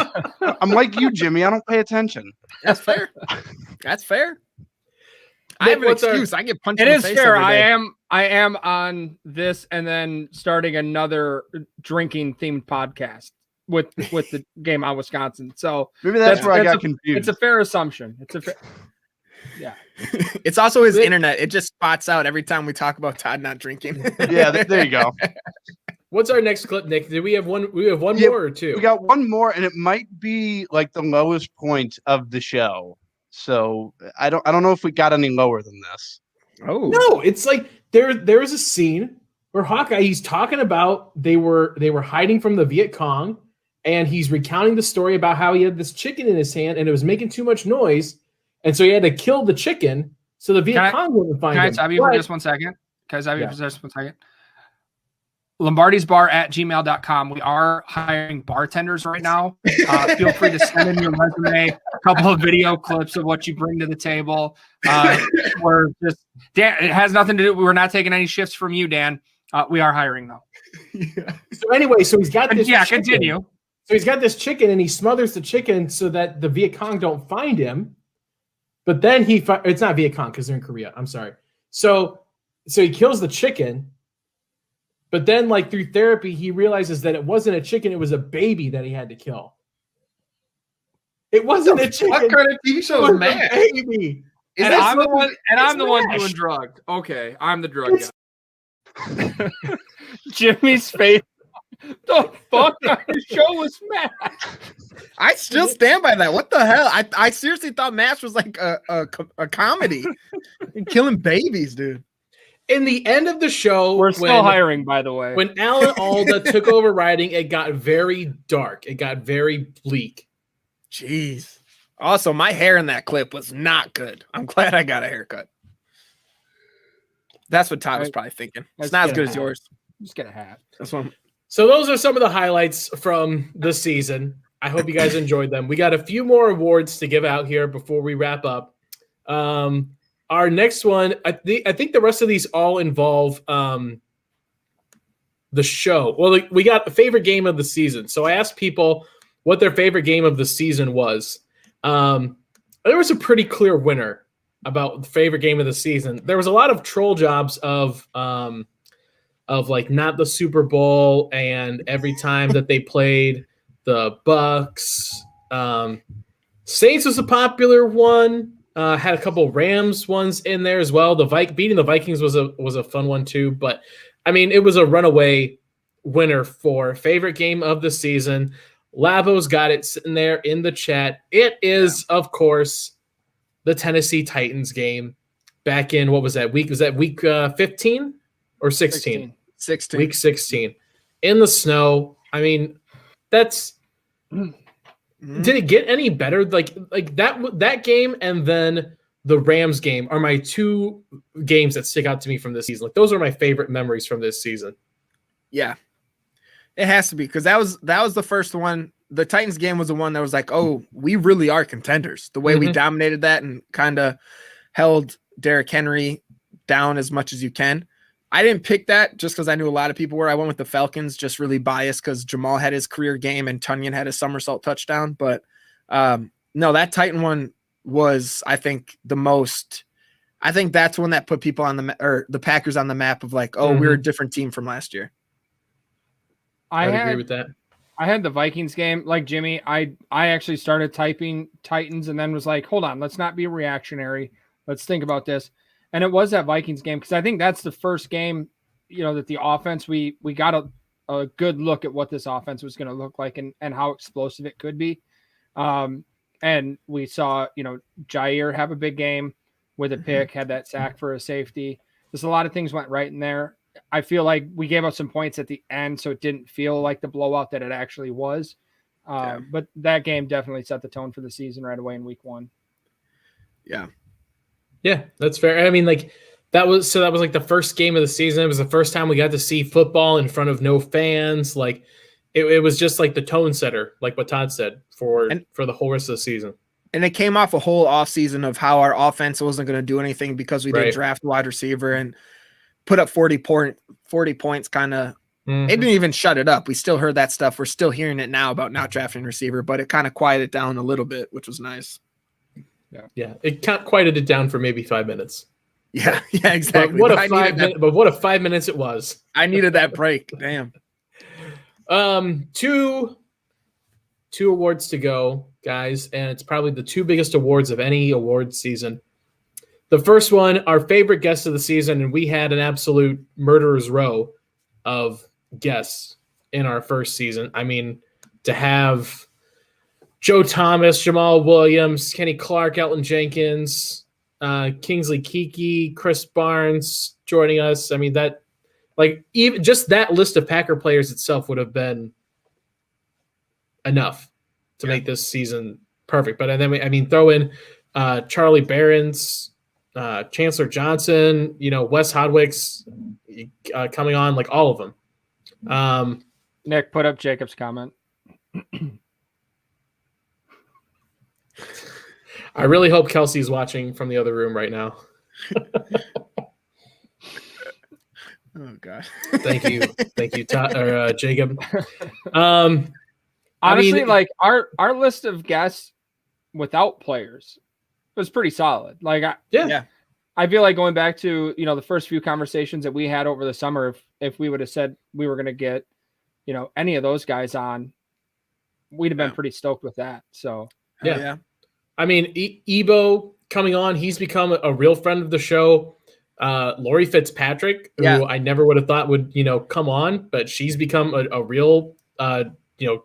I'm like you, Jimmy. I don't pay attention. That's fair. That's fair. I have an excuse. I get punched It in the is face fair. every day. I am on this and then starting another drinking themed podcast with the game on Wisconsin. So maybe that's where I got confused. It's a fair assumption. Yeah. It's also his internet. It just spots out every time we talk about Todd not drinking. Yeah, there you go. What's our next clip, Nick? Did we have one? We have one more or two? We got one more, and it might be like the lowest point of the show. So I don't know if we got any lower than this. Oh no, it's like there's a scene where Hawkeye, he's talking about they were hiding from the Viet Cong, and he's recounting the story about how he had this chicken in his hand and it was making too much noise, and so he had to kill the chicken so the Viet Cong wouldn't find him. Can I stop you for just 1 second? Lombardi'sBar@gmail.com. We are hiring bartenders right now. Feel free to send in your resume, a couple of video clips of what you bring to the table. We're just Dan. It has nothing to do. We're not taking any shifts from you, Dan. We are hiring though. So anyway, so he's got this. Yeah, chicken. continue. So he's got this chicken, and he smothers the chicken so that the Viet Cong don't find him. But then it's not Viet Cong because they're in Korea. I'm sorry. So he kills the chicken. But then, like, through therapy, he realizes that it wasn't a chicken, it was a baby that he had to kill. It wasn't a chicken. What kind of TV show is MASH? Baby. And I'm the one doing drugged. Okay, I'm the drug guy. Jimmy's face. The fuck kind of show was MASH? I still stand by that. What the hell? I seriously thought MASH was like a comedy. Killing babies, dude. In the end of the show, we're still hiring, by the way. When Alan Alda took over writing, it got very dark. It got very bleak. Jeez. Also, my hair in that clip was not good. I'm glad I got a haircut. That's what Todd was probably thinking. It's not as good as yours. Just get a hat. That's one. So those are some of the highlights from the season. I hope you guys enjoyed them. We got a few more awards to give out here before we wrap up. Our next one, I think the rest of these all involve the show. Well, we got a favorite game of the season. So I asked people what their favorite game of the season was. There was a pretty clear winner about the favorite game of the season. There was a lot of troll jobs of like not the Super Bowl and every time that they played the Bucks. Saints was a popular one. Had a couple Rams ones in there as well. Beating the Vikings was a fun one too. But I mean, it was a runaway winner for favorite game of the season. Lavo's got it sitting there in the chat. It is, of course, the Tennessee Titans game back in what was that week? Was that week 15 or 16? 16. Week 16 in the snow. I mean, that's. Did it get any better? Like that game and then the Rams game are my two games that stick out to me from this season. Like those are my favorite memories from this season. Yeah, it has to be because that was the first one. The Titans game was the one that was like, oh, we really are contenders. The way we dominated that and kind of held Derrick Henry down as much as you can. I didn't pick that just because I knew a lot of people were. I went with the Falcons, just really biased because Jamal had his career game and Tunyon had his somersault touchdown. But no, that Titan one was, I think, the most. I think that's one that put people on the Packers on the map of like, oh, we're a different team from last year. I would agree with that. I had the Vikings game, like Jimmy. I actually started typing Titans and then was like, hold on, let's not be reactionary. Let's think about this. And it was that Vikings game because I think that's the first game, that the offense we got a good look at what this offense was going to look like and how explosive it could be. And we saw, Jair have a big game with a pick, had that sack for a safety. There's a lot of things went right in there. I feel like we gave up some points at the end, so it didn't feel like the blowout that it actually was. But that game definitely set the tone for the season right away in week 1. Yeah. Yeah, that's fair. I mean, like that was like the first game of the season. It was the first time we got to see football in front of no fans. Like it was just like the tone setter, like what Todd said for the whole rest of the season. And it came off a whole offseason of how our offense wasn't going to do anything because we didn't draft wide receiver and put up 40 points kind of. It didn't even shut it up. We still heard that stuff. We're still hearing it now about not drafting receiver, but it kind of quieted down a little bit, which was nice. Yeah. It quieted it down for maybe 5 minutes. Yeah, exactly. But what a 5 minutes it was. I needed that break. Damn. Two awards to go, guys, and it's probably the 2 biggest awards of any award season. The first one, our favorite guest of the season, and we had an absolute murderer's row of guests in our first season. I mean, to have Joe Thomas, Jamal Williams, Kenny Clark, Elton Jenkins, Kingsley Kiki, Chris Barnes joining us. I mean, that, like, even just that list of Packer players itself would have been enough to make this season perfect. But then, I mean, throw in Charlie Barron's, Chancellor Johnson, Wes Hodwick's coming on, like all of them. Nick, put up Jacob's comment. I really hope Kelsey's watching from the other room right now. Oh God! Thank you, Todd, or Jacob. Honestly, like our list of guests without players was pretty solid. Like, I feel like going back to the first few conversations that we had over the summer, if we would have said we were going to get any of those guys on, we'd have been pretty stoked with that. So yeah. I mean, Ebo coming on, he's become a real friend of the show. Lori Fitzpatrick, who I never would have thought would, come on, but she's become a real,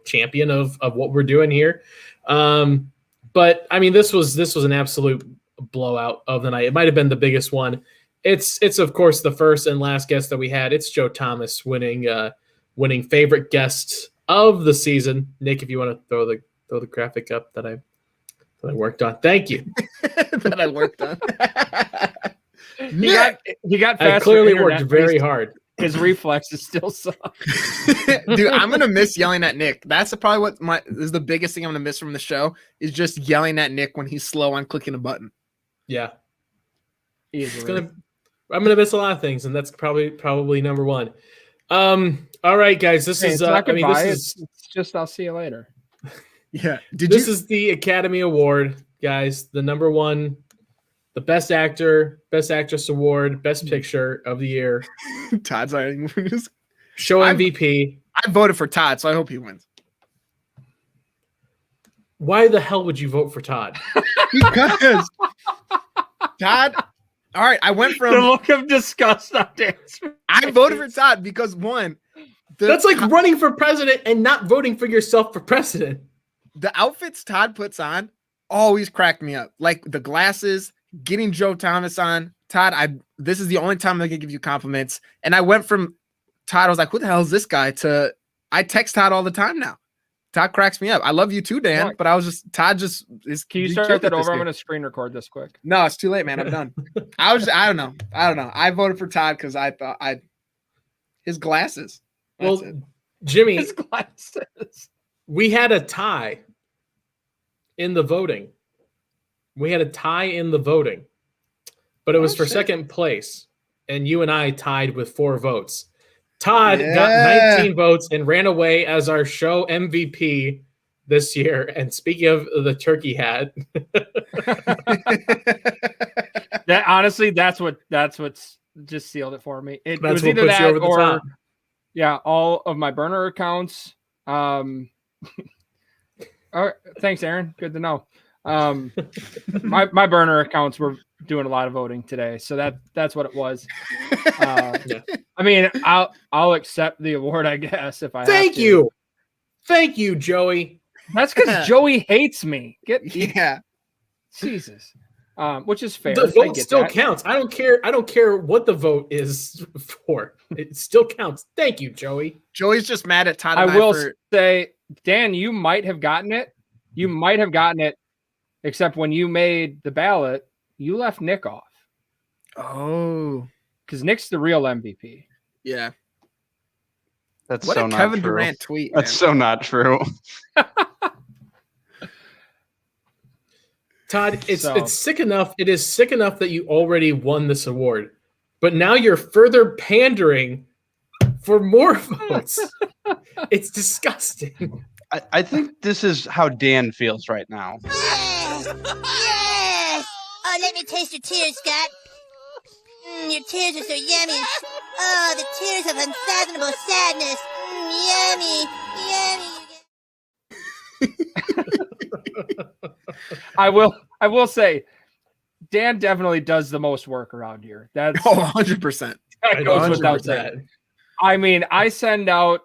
champion of what we're doing here. But I mean, this was an absolute blowout of the night. It might've been the biggest one. It's of course the first and last guest that we had. It's Joe Thomas winning favorite guest of the season. Nick, if you want to throw the graphic up that I worked on. Thank you. That I worked on. He got I clearly worked very hard. His reflexes still suck. Dude, I'm gonna miss yelling at Nick. That's probably what is the biggest thing I'm gonna miss from the show is just yelling at Nick when he's slow on clicking a button. Yeah. Easily. I'm gonna miss a lot of things, and that's probably number one. All right, guys. This is it's just I'll see you later. Yeah. This is the Academy Award, guys. The number one, the Best Actor, Best Actress Award, Best Picture of the year. Todd's already moving his show MVP. I voted for Todd, so I hope he wins. Why the hell would you vote for Todd? Because Todd. All right, I went from the look of disgust on Dan's. I voted for Todd because one, that's like running for president and not voting for yourself for president. The outfits Todd puts on always crack me up. Like the glasses, getting Joe Thomas on. Todd, this is the only time I can give you compliments. And I went from Todd, I was like, who the hell is this guy? To I text Todd all the time now. Todd cracks me up. I love you too, Dan. But I was just Todd just is. Can you start that over? I'm gonna screen record this quick. No, it's too late, man. I'm done. I don't know. I voted for Todd because I thought his glasses. Well, Jimmy, his glasses. We had a tie in the voting. But it was for second place, and you and I tied with 4 votes. Todd got 19 votes and ran away as our show MVP this year. And speaking of the turkey hat, that honestly, that's what's just sealed it for me. It was either that or top. Yeah, all of my burner accounts. All right, thanks, Aaron. Good to know. My burner accounts were doing a lot of voting today, so that's what it was. I mean, I'll accept the award, I guess, if I Thank have to. you. Thank you, Joey. That's because Joey hates me. Yeah. Jesus. Which is fair. The vote still counts. I don't care what the vote is for. It still counts. Thank you, Joey. Joey's just mad at Todd. I will say, Dan, you might have gotten it. You might have gotten it, except when you made the ballot, you left Nick off. Oh, because Nick's the real MVP. Yeah. That's what so a not Kevin true. Durant tweet. That's so not true. Todd, it's sick enough. It is sick enough that you already won this award, but now you're further pandering for more votes. It's disgusting. I think this is how Dan feels right now. Yes! Yes! Oh, let me taste your tears, Scott. Your tears are so yummy. Oh, the tears of unfathomable sadness. Yummy. I will say, Dan definitely does the most work around here. That's 100%. That goes without saying. I mean, I send out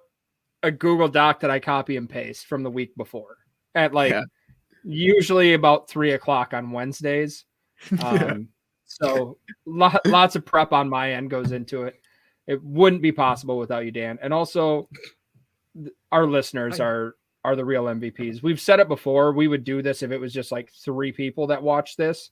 a Google Doc that I copy and paste from the week before at usually about 3:00 on Wednesdays. So lots of prep on my end goes into it. It wouldn't be possible without you, Dan. And also our listeners are the real MVPs. We've said it before. We would do this if it was just like 3 people that watch this.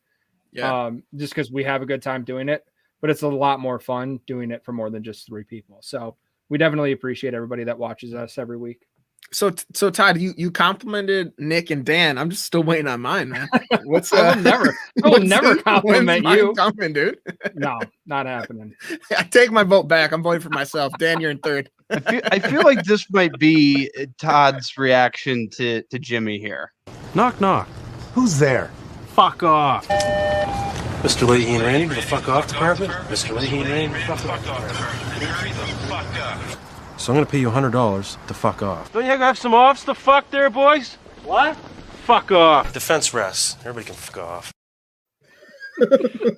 Yeah. Just because we have a good time doing it, but it's a lot more fun doing it for more than just 3 people. So we definitely appreciate everybody that watches us every week. So Todd, you complimented Nick and Dan. I'm just still waiting on mine, man. What's I will never compliment you, coming, dude. No, not happening. I take my vote back. I'm voting for myself. Dan, you're in third. I feel like this might be Todd's reaction to Jimmy here. Knock, knock. Who's there? Fuck off. Mr. Leahy and Randy to the fuck off department. Mr. Leahy and Randy to the fuck off department. So I'm going to pay you $100 to fuck off. Don't you have some offs to fuck there, boys? What? Fuck off. Defense rests. Everybody can fuck off.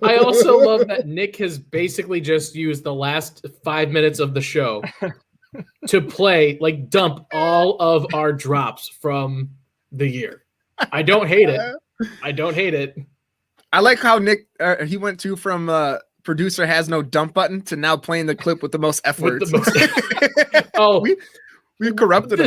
I also love that Nick has basically just used the last 5 minutes of the show to dump all of our drops from the year. I don't hate it. I like how Nick he went from producer has no dump button to now playing the clip with the most F words. We corrupted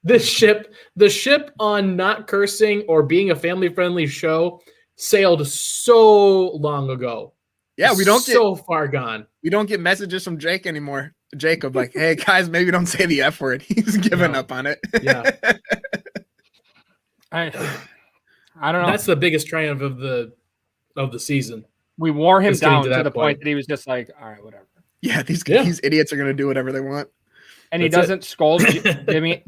the ship on not cursing or being a family friendly show sailed so long ago. Yeah, we don't far gone. We don't get messages from Jacob like, hey guys, maybe don't say the F word. He's given up on it. Yeah. I don't know. That's the biggest triumph of the season. We wore him down to the point that he was just like, all right, whatever. Yeah, these idiots are going to do whatever they want. And he doesn't scold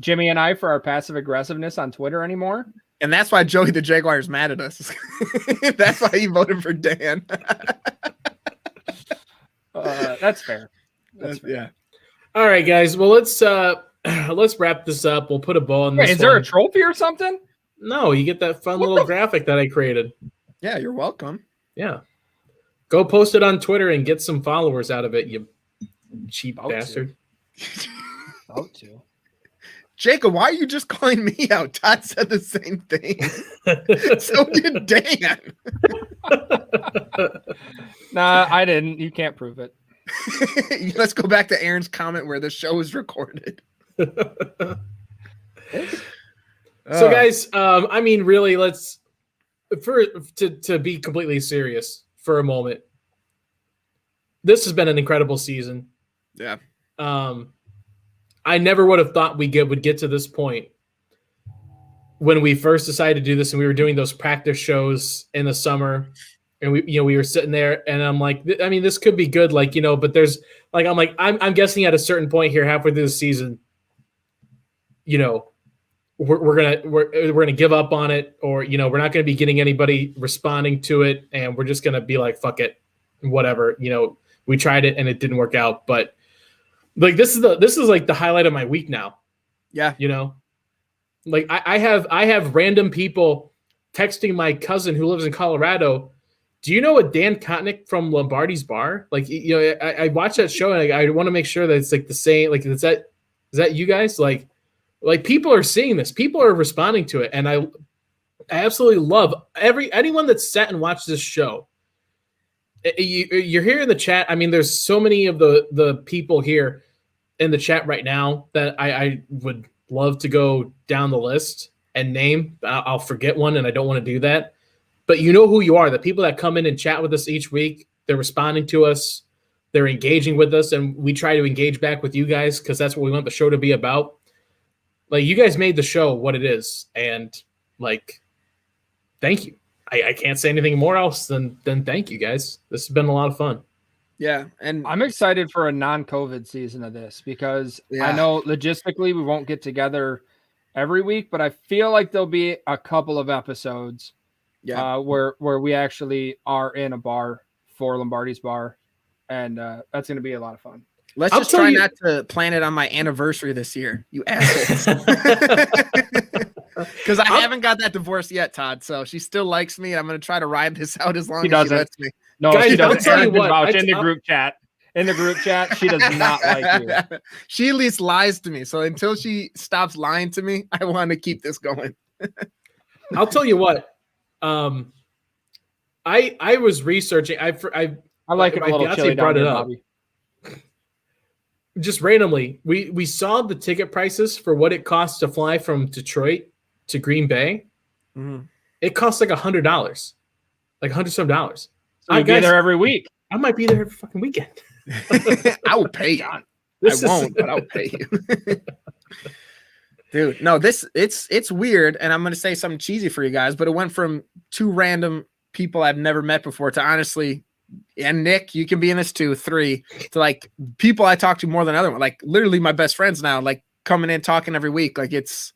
Jimmy and I for our passive aggressiveness on Twitter anymore. And that's why Joey the Jaguar is mad at us. That's why he voted for Dan. That's fair. That's fair. Yeah. All right, guys. Well, let's wrap this up. We'll put a bow on this. Is there a trophy or something? No, you get that fun little graphic that I created. Yeah, you're welcome. Yeah. Go post it on Twitter and get some followers out of it, you cheap bastard. About to. Jacob, why are you just calling me out? Todd said the same thing. So did Dan. Nah, I didn't. You can't prove it. Let's go back to Aaron's comment where the show is recorded. So, guys, I mean, really, to be completely serious for a moment. This has been an incredible season. Yeah. I never would have thought would get to this point when we first decided to do this, and we were doing those practice shows in the summer, and we were sitting there, and I'm like, I mean, this could be good, but there's I'm guessing at a certain point here, halfway through the season, we're gonna give up on it, or we're not gonna be getting anybody responding to it, and we're just gonna be like, fuck it, whatever. We tried it and it didn't work out, but this is like the highlight of my week now. Yeah, I have random people texting my cousin who lives in Colorado, Do you know a Dan Kotnick from Lombardi's Bar? Like, you know, I watch that show and I want to make sure that it's like the same. Like, is that you guys? Like people are seeing this. People are responding to it, and I absolutely love anyone that's sat and watched this show. You're here in the chat. I mean, there's so many of the people here in the chat right now that I would love to go down the list and name. I'll forget one, and I don't want to do that. But you know who you are. The people that come in and chat with us each week, they're responding to us. They're engaging with us, and we try to engage back with you guys because that's what we want the show to be about. Like, you guys made the show what it is, and, like, thank you. I can't say anything more else than thank you, guys. This has been a lot of fun. Yeah, and I'm excited for a non-COVID season of this because I know logistically we won't get together every week, but I feel like there'll be a couple of episodes where we actually are in a bar for Lombardi's Bar, and that's going to be a lot of fun. Let's just try not to plan it on my anniversary this year, you assholes. Because I haven't got that divorce yet, Todd. So she still likes me, and I'm going to try to ride this out as long as she lets me. No, guys, she doesn't. Aaron can vouch in the group chat. In the group chat, she does not like you. She at least lies to me. So until she stops lying to me, I want to keep this going. I'll tell you what. I was researching. I like it a little chilly down here, Bobby. Just randomly, we saw the ticket prices for what it costs to fly from Detroit to Green Bay. Mm-hmm. It costs like $100, like $100-some. So you'll be there every week. I might be there every fucking weekend. I will pay you. I won't, but I'll pay you. Dude, no, it's weird, and I'm gonna say something cheesy for you guys, but it went from two random people I've never met before to honestly, and Nick, you can be in this too, 3 to like people I talk to more than other one, like literally my best friends now, like coming in talking every week. Like it's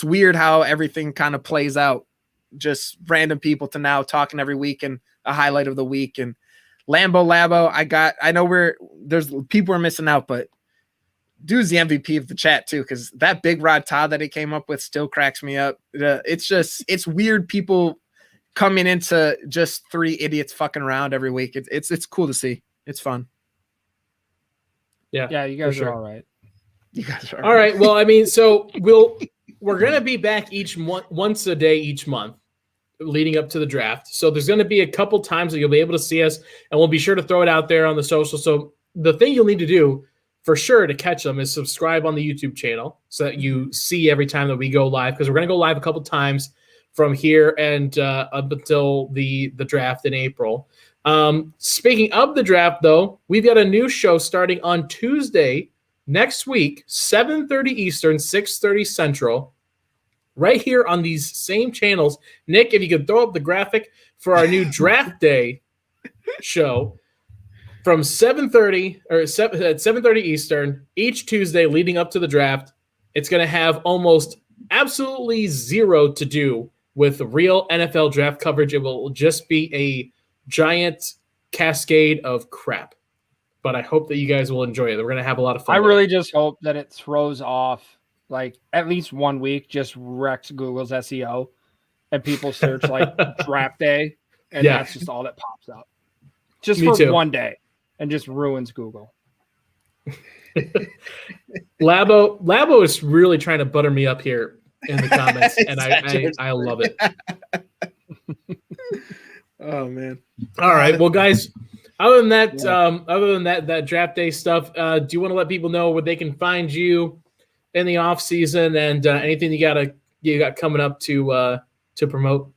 weird how everything kind of plays out. Just random people to now talking every week and a highlight of the week. And Labo, I know there's people are missing out, but dude's the MVP of the chat too, because that Big Rod Todd that he came up with still cracks me up. It's weird people coming into just 3 idiots fucking around every week. It's cool to see. It's fun. Yeah, you guys are all right. You guys are all right. Well, I mean, so we're gonna be back once a day each month leading up to the draft. So there's going to be a couple times that you'll be able to see us, and we'll be sure to throw it out there on the social. So the thing you'll need to do for sure to catch them is subscribe on the YouTube channel so that you see every time that we go live, because we're going to go live a couple times from here and up until the draft in April. Speaking of the draft, though, we've got a new show starting on Tuesday next week, 7:30 Eastern, 6:30 Central, right here on these same channels. Nick, if you could throw up the graphic for our new draft day show from 7:30 at 7:30 Eastern each Tuesday leading up to the draft. It's going to have almost absolutely zero to do with real NFL draft coverage. It will just be a giant cascade of crap. But I hope that you guys will enjoy it. We're going to have a lot of fun. I really just hope that it throws off, like, at least 1 week, just wrecks Google's SEO, and people search like draft day, and that's just all that pops up. Just Me for too. 1 day, and just ruins Google. Labo is really trying to butter me up here in the comments, and I love it. Oh man! All right, well, guys. Other than that draft day stuff, do you want to let people know where they can find you in the off season and anything you got coming up to promote?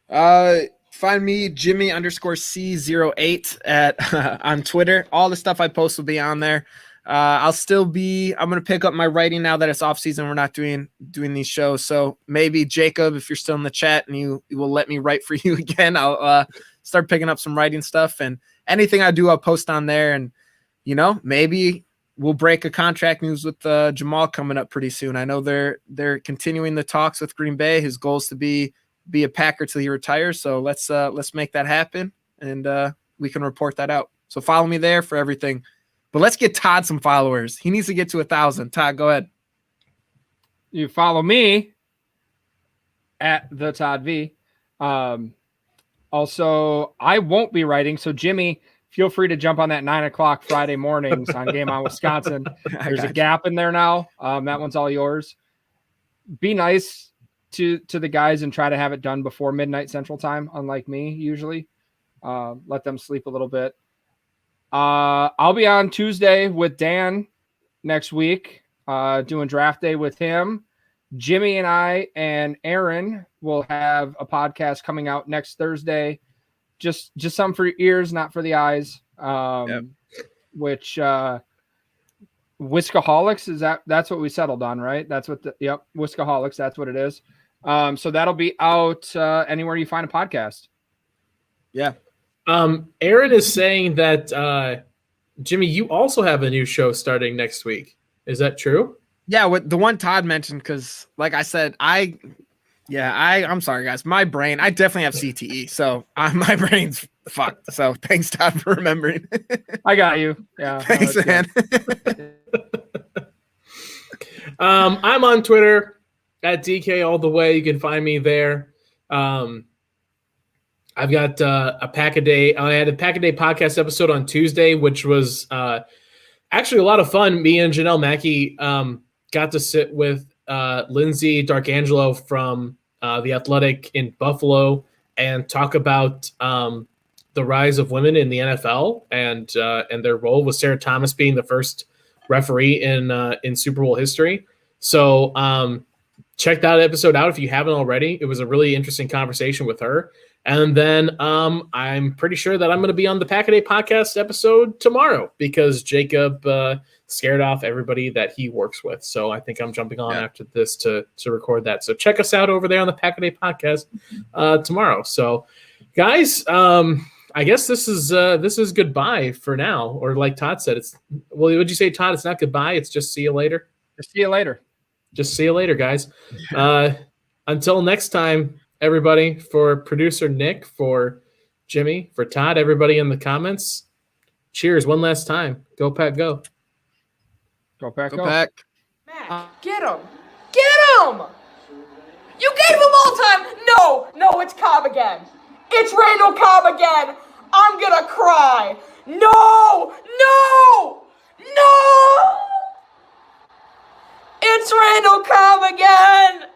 Find me Jimmy_C08 on Twitter. All the stuff I post will be on there. I'm going to pick up my writing now that it's off season. We're not doing these shows. So maybe Jacob, if you're still in the chat and you will let me write for you again, I'll start picking up some writing stuff, and anything I do, I'll post on there. And, maybe we'll break a contract news with Jamal coming up pretty soon. I know they're continuing the talks with Green Bay. His goal is to be a Packer till he retires. So let's make that happen, and we can report that out. So follow me there for everything. But let's get Todd some followers. He needs to get to 1,000. Todd, go ahead. You follow me at the Todd V. Also, I won't be writing. So, Jimmy, feel free to jump on that 9:00 Friday mornings on Game On Wisconsin. There's a gap in there now. That one's all yours. Be nice to the guys and try to have it done before midnight Central Time, unlike me usually. Let them sleep a little bit. I'll be on Tuesday with Dan next week, doing draft day with him. Jimmy and I and Aaron will have a podcast coming out next Thursday. Just some for your ears, not for the eyes. Which Whiskaholics that's what we settled on, right? That's what Whiskaholics, that's what it is. So that'll be out anywhere you find a podcast. Yeah. Aaron is saying that Jimmy, you also have a new show starting next week. Is that true? Yeah, what the one Todd mentioned, because like I said, I'm sorry guys, my brain, I definitely have CTE, so my brain's fucked. So thanks, Todd, for remembering. I got you. Yeah, thanks, man. I'm on Twitter at DK all the way. You can find me there. I've got a Pack a Day. I had a Pack a Day podcast episode on Tuesday, which was actually a lot of fun. Me and Janelle Mackey got to sit with Lindsay D'Arcangelo from The Athletic in Buffalo and talk about the rise of women in the NFL and their role, with Sarah Thomas being the first referee in Super Bowl history. So check that episode out if you haven't already. It was a really interesting conversation with her. And then I'm pretty sure that I'm going to be on the Pack a Day podcast episode tomorrow because Jacob scared off everybody that he works with. So I think I'm jumping on after this to record that. So check us out over there on the Pack a Day podcast tomorrow. So guys, I guess this is goodbye for now. Or like Todd said, would you say, Todd, it's not goodbye, it's just see you later? Just see you later. Just see you later, guys. Until next time, everybody, for producer Nick, for Jimmy, for Todd, everybody in the comments, cheers one last time. Go Pack, go. Go Pack, go. Pack. Mac, get him. Get him! You gave him all time. No, it's Cobb again. It's Randall Cobb again. I'm gonna cry. No! It's Randall Cobb again.